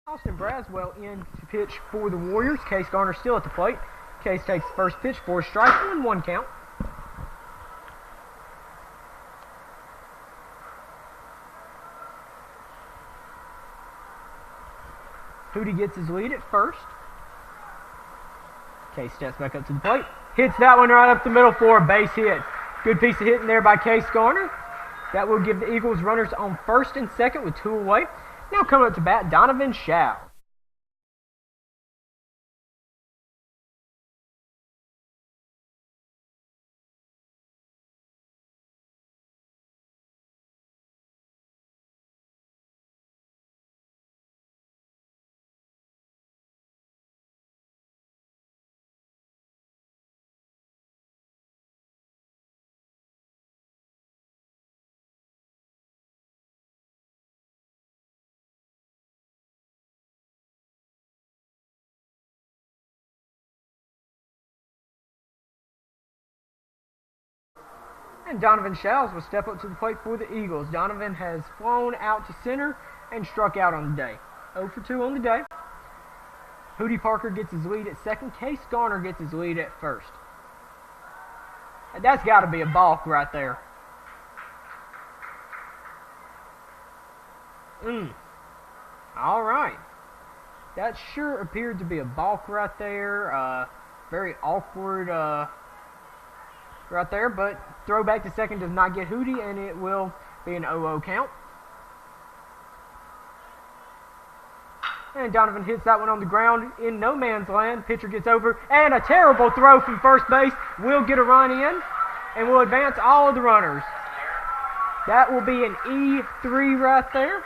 Austin Braswell in to pitch for the Warriors. Case Garner still at the plate. Case takes the first pitch for a strike, 1-1 count. Hootie gets his lead at first. Case steps back up to the plate. Hits that one right up the middle for a base hit. Good piece of hitting there by Case Garner. That will give the Eagles runners on first and second with 2 away. Now coming up to bat, Donovan Shaw. And Donovan Showers will step up to the plate for the Eagles. Donovan has flown out to center and struck out on the day. 0 for 2 on the day. Hootie Parker gets his lead at second. Case Garner gets his lead at first. And that's got to be a balk right there. All right. That sure appeared to be a balk right there. Very awkward right there, but throw back to second does not get Hootie, and it will be an 0-0 count. And Donovan hits that one on the ground in no man's land. Pitcher gets over, and a terrible throw from first base will get a run in, and will advance all of the runners. That will be an E3 right there,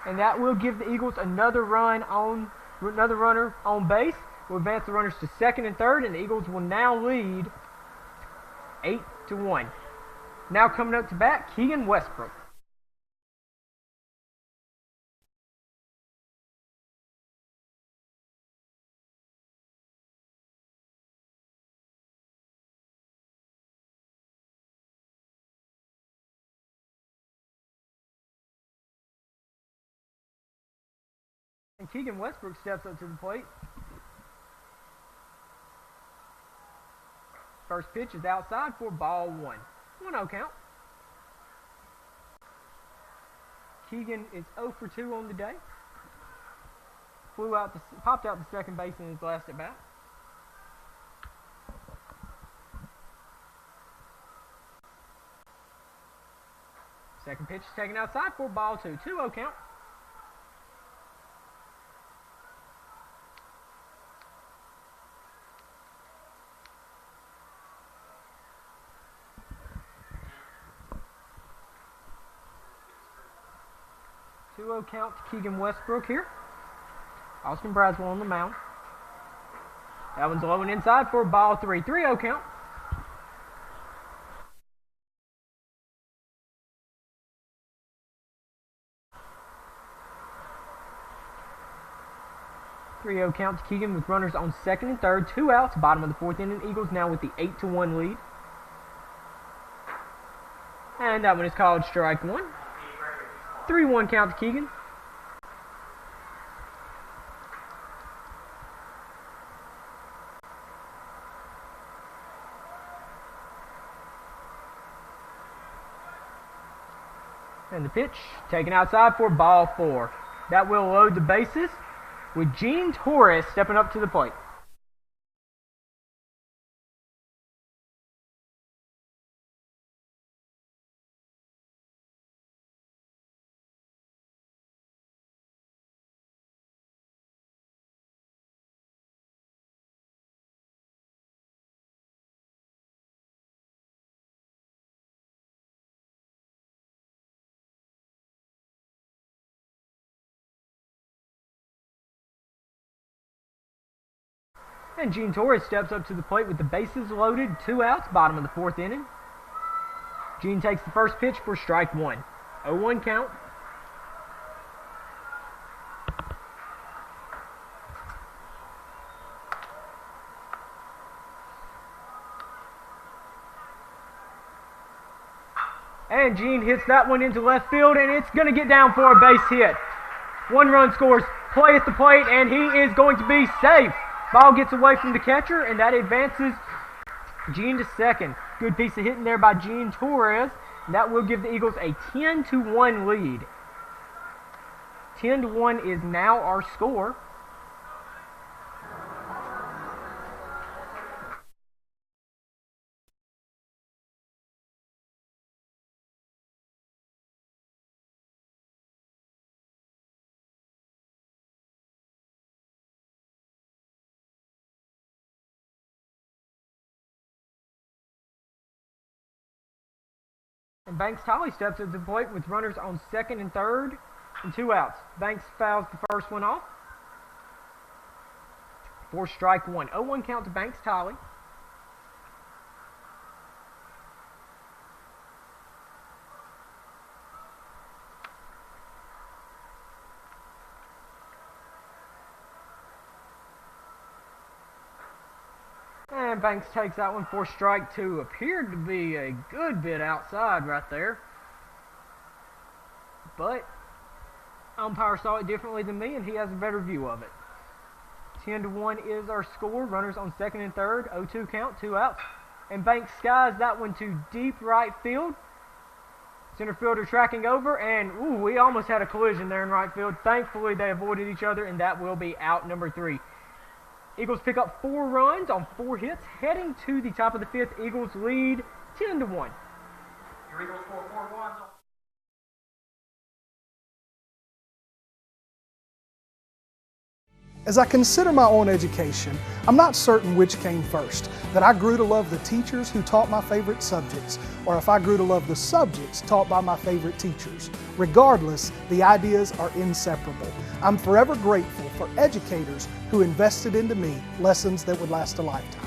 and that will give the Eagles another runner on base. Will advance the runners to second and third, and the Eagles will now lead 8-1. Now coming up to bat, Keegan Westbrook. And Keegan Westbrook steps up to the plate. First pitch is outside for ball 1. 1-0 count. Keegan is 0 for 2 on the day. Popped out to second base in his last at bat. Second pitch is taken outside for ball 2. 2-0 count. Count to Keegan Westbrook here. Austin Braswell on the mound. That one's low and inside for ball 3. 3-0 count. Count to Keegan with runners on second and third. 2 outs. Bottom of the 4th inning. Eagles now with the 8-1 lead. And that one is called strike 1. 3-1 count to Keegan. And the pitch taken outside for ball 4. That will load the bases with Gene Torres stepping up to the plate. And Gene Torres steps up to the plate with the bases loaded, 2 outs, bottom of the 4th inning. Gene takes the first pitch for strike 1. 0-1 count. And Gene hits that one into left field, and it's going to get down for a base hit. 1 run scores. Play at the plate, and he is going to be safe. Ball gets away from the catcher, and that advances Gene to second. Good piece of hitting there by Gene Torres. And that will give the Eagles a 10-1 lead. 10-1 is now our score. And Banks Tolley steps at the plate with runners on second and third and 2 outs. Banks fouls the first one off. 4 strike 1. 0-1 count to Banks Tolley. And Banks takes that one for strike 2. Appeared to be a good bit outside right there. But umpire saw it differently than me, and he has a better view of it. 10-1 is our score. Runners on second and third. 0-2 count, 2 outs. And Banks skies that one to deep right field. Center fielder tracking over, and ooh, we almost had a collision there in right field. Thankfully, they avoided each other, and that will be out number 3. Eagles pick up 4 runs on 4 hits, heading to the top of the 5th. Eagles lead 10-1. Your Eagles score 4 runs. As I consider my own education, I'm not certain which came first, that I grew to love the teachers who taught my favorite subjects, or if I grew to love the subjects taught by my favorite teachers. Regardless, the ideas are inseparable. I'm forever grateful for educators who invested into me lessons that would last a lifetime.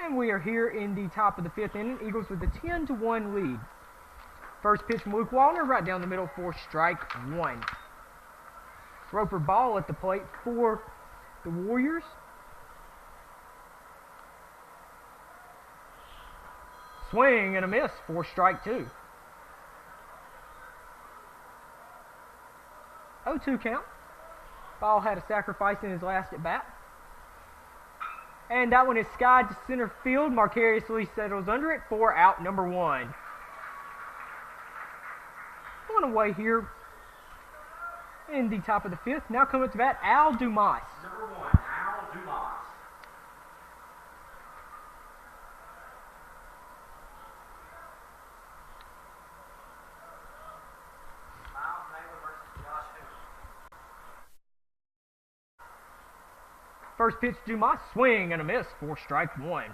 And we are here in the top of the 5th inning. Eagles with a 10-1 lead. First pitch from Luke Wallner, right down the middle for strike 1. Roper ball at the plate for the Warriors. Swing and a miss for strike 2. 0-2 count. Ball had a sacrifice in his last at bat. And that one is skied to center field. Marcarius Lee settles under it for out number 1. Going away here in the top of the 5th. Now coming up to bat, Al Dumas. Number 1, Al Dumas. First pitch, Dumas, swing and a miss for strike 1.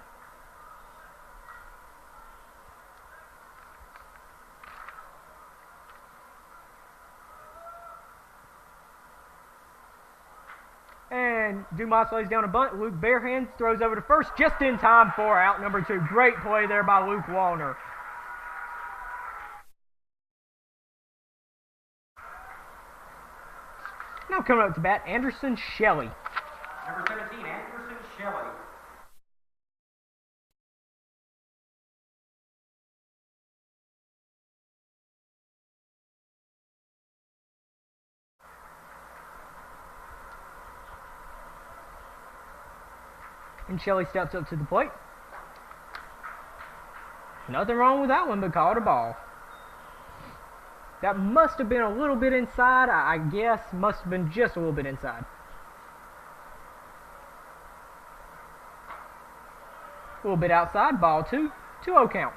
And Dumas lays down a bunt. Luke Barehands throws over to first just in time for out number 2. Great play there by Luke Wallner. Now coming up to bat, Anderson Shelley. Number 17, Anderson Shelley. And Shelley steps up to the plate. Nothing wrong with that one, but called a ball. That must have been a little bit inside, I guess. Must have been just a little bit inside. A little bit outside, ball 2. 2-0 count.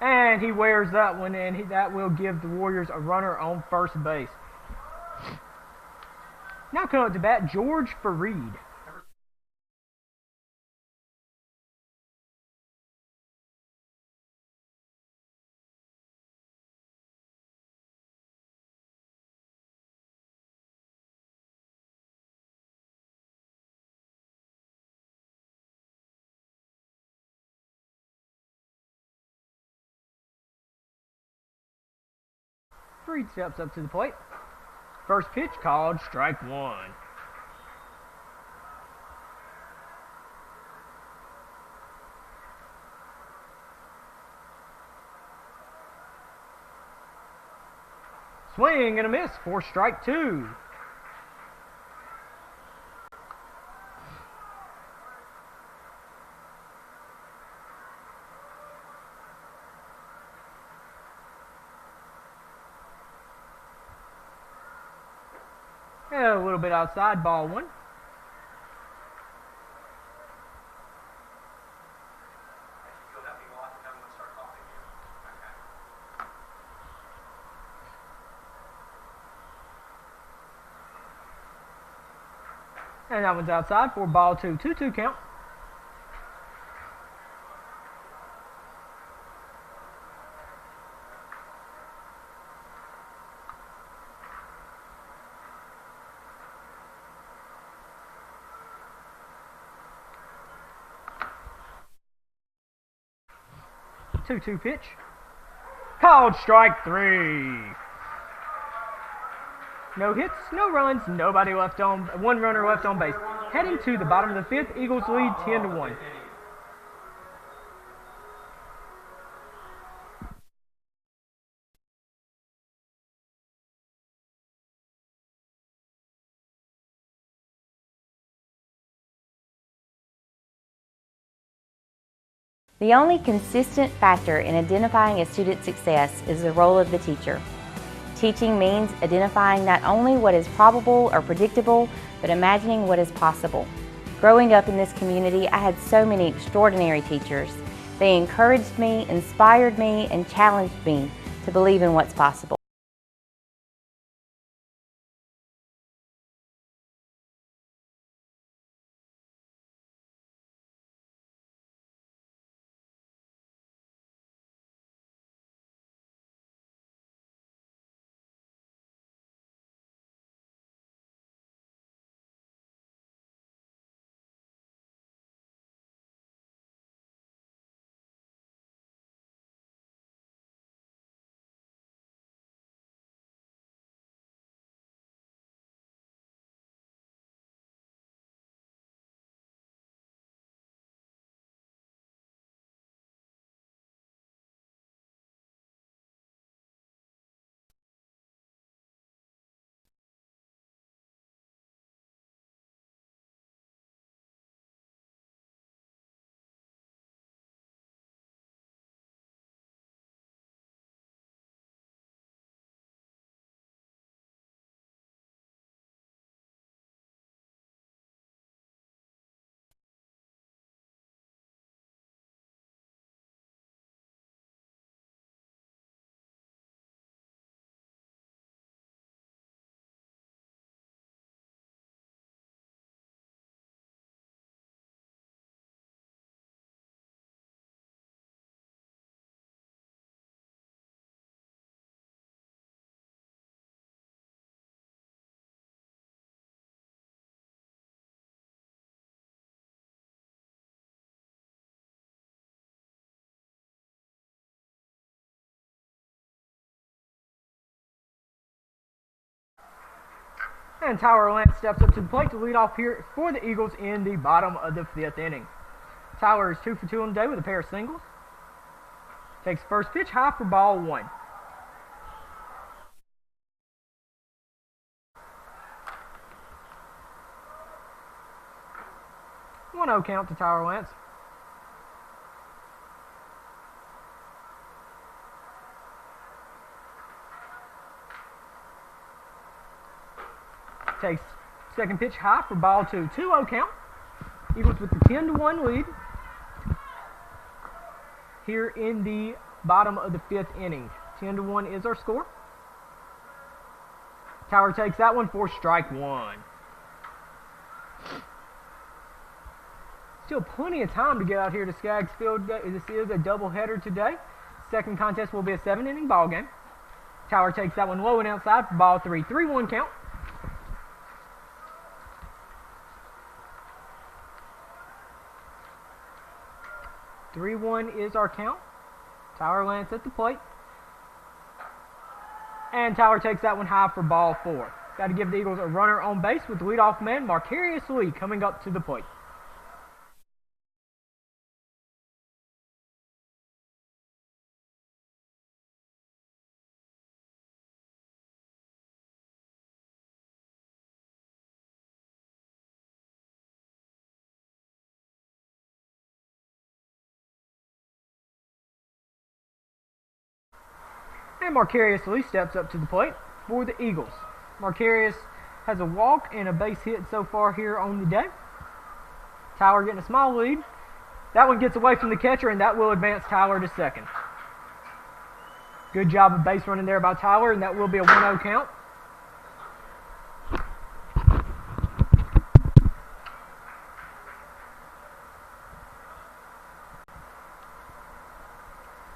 And he wears that one, and that will give the Warriors a runner on first base. Now coming up to bat, George Fareed. Fareed steps up to the plate. First pitch called strike 1. Swing and a miss for strike 2. And a little bit outside, ball 1. And that one's outside for ball 2. 2-2 count. Two pitch. Called strike 3. No hits, no runs, nobody left on, one runner left on base. Heading to the bottom of the 5th, Eagles lead 10-1. The only consistent factor in identifying a student's success is the role of the teacher. Teaching means identifying not only what is probable or predictable, but imagining what is possible. Growing up in this community, I had so many extraordinary teachers. They encouraged me, inspired me, and challenged me to believe in what's possible. And Tyler Lance steps up to the plate to lead off here for the Eagles in the bottom of the 5th inning. Tyler is 2 for 2 on the day with a pair of singles. Takes first pitch high for ball 1. One 0 count to Tyler Lance. Takes second pitch high for ball 2. 2-0 count. Eagles with the 10-1 lead here in the bottom of the 5th inning. 10-1 is our score. Tyler takes that one for strike 1. Still plenty of time to get out here to Skaggs Field. This is a doubleheader today. Second contest will be a 7-inning ball game. Tyler takes that one low and outside for ball 3. 3-1 count. Is our count. Tyler Lance at the plate. And Tyler takes that one high for ball 4. Got to give the Eagles a runner on base with the leadoff man, Marcarius Lee, coming up to the plate. And Marcarius Lee steps up to the plate for the Eagles. Marcarius has a walk and a base hit so far here on the day. Tyler getting a small lead. That one gets away from the catcher, and that will advance Tyler to second. Good job of base running there by Tyler, and that will be a 1-0 count.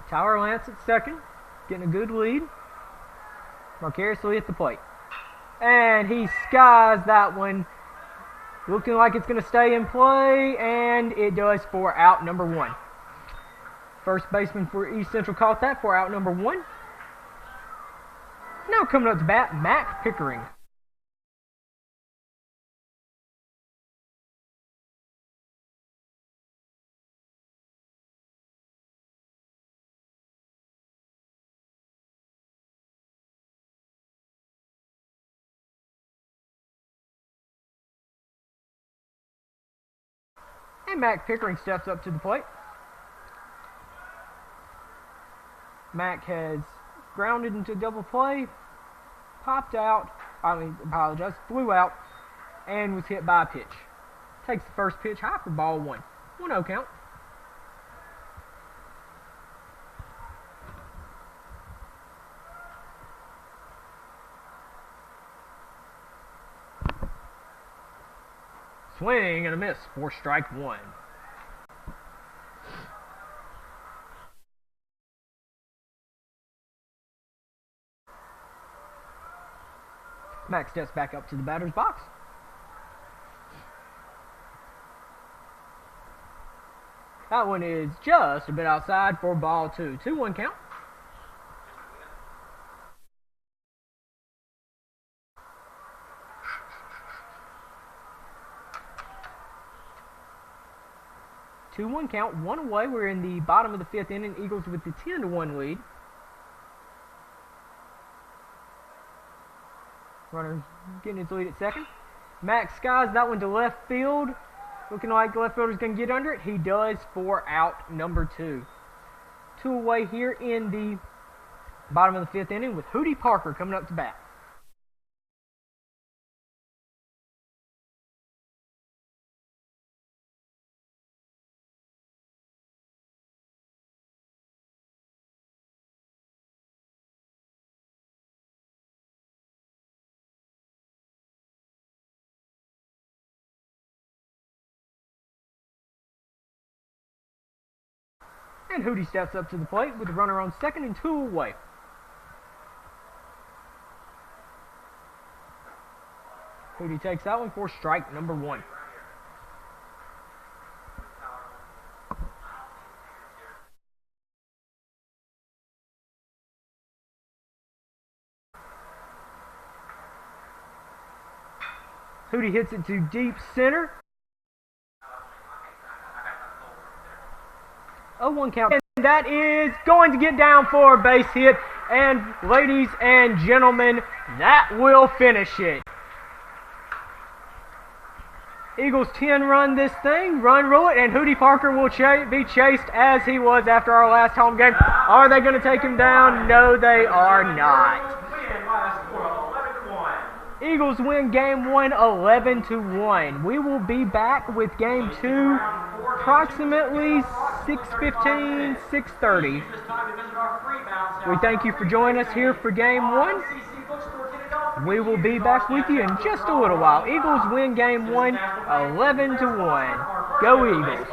Tyler Lance at second. Getting a good lead. Marcarius Lee at the plate. And he skies that one. Looking like it's going to stay in play, and it does for out number 1. First baseman for East Central caught that for out number 1. Now coming up to bat, Mac Pickering. And Mac Pickering steps up to the plate. Mac has grounded into double play, popped out, flew out, and was hit by a pitch. Takes the first pitch high for ball 1. 1-0 count. Swing and a miss for strike 1. Max steps back up to the batter's box. That one is just a bit outside for ball 2. 2-1 count. Two-one count, 1 away. We're in the bottom of the 5th inning. Eagles with the 10-1 lead. Runner getting his lead at second. Max skies that one to left field. Looking like the left fielder's going to get under it. He does for out number 2. 2 away here in the bottom of the 5th inning with Hootie Parker coming up to bat. And Hootie steps up to the plate with the runner on second and 2 away. Hootie takes that one for strike number 1. Hootie hits it to deep center. 0-1 count. That is going to get down for a base hit. And ladies and gentlemen, that will finish it. Eagles 10 run this thing, rule it, and Hootie Parker will be chased as he was after our last home game. Are they going to take him down? No, they are not. Eagles win game 1 11-1. We will be back with game 2 approximately 6:15, 6:30. We thank you for joining us here for game 1. We will be back with you in just a little while. Eagles win game 1 11-1. Go Eagles.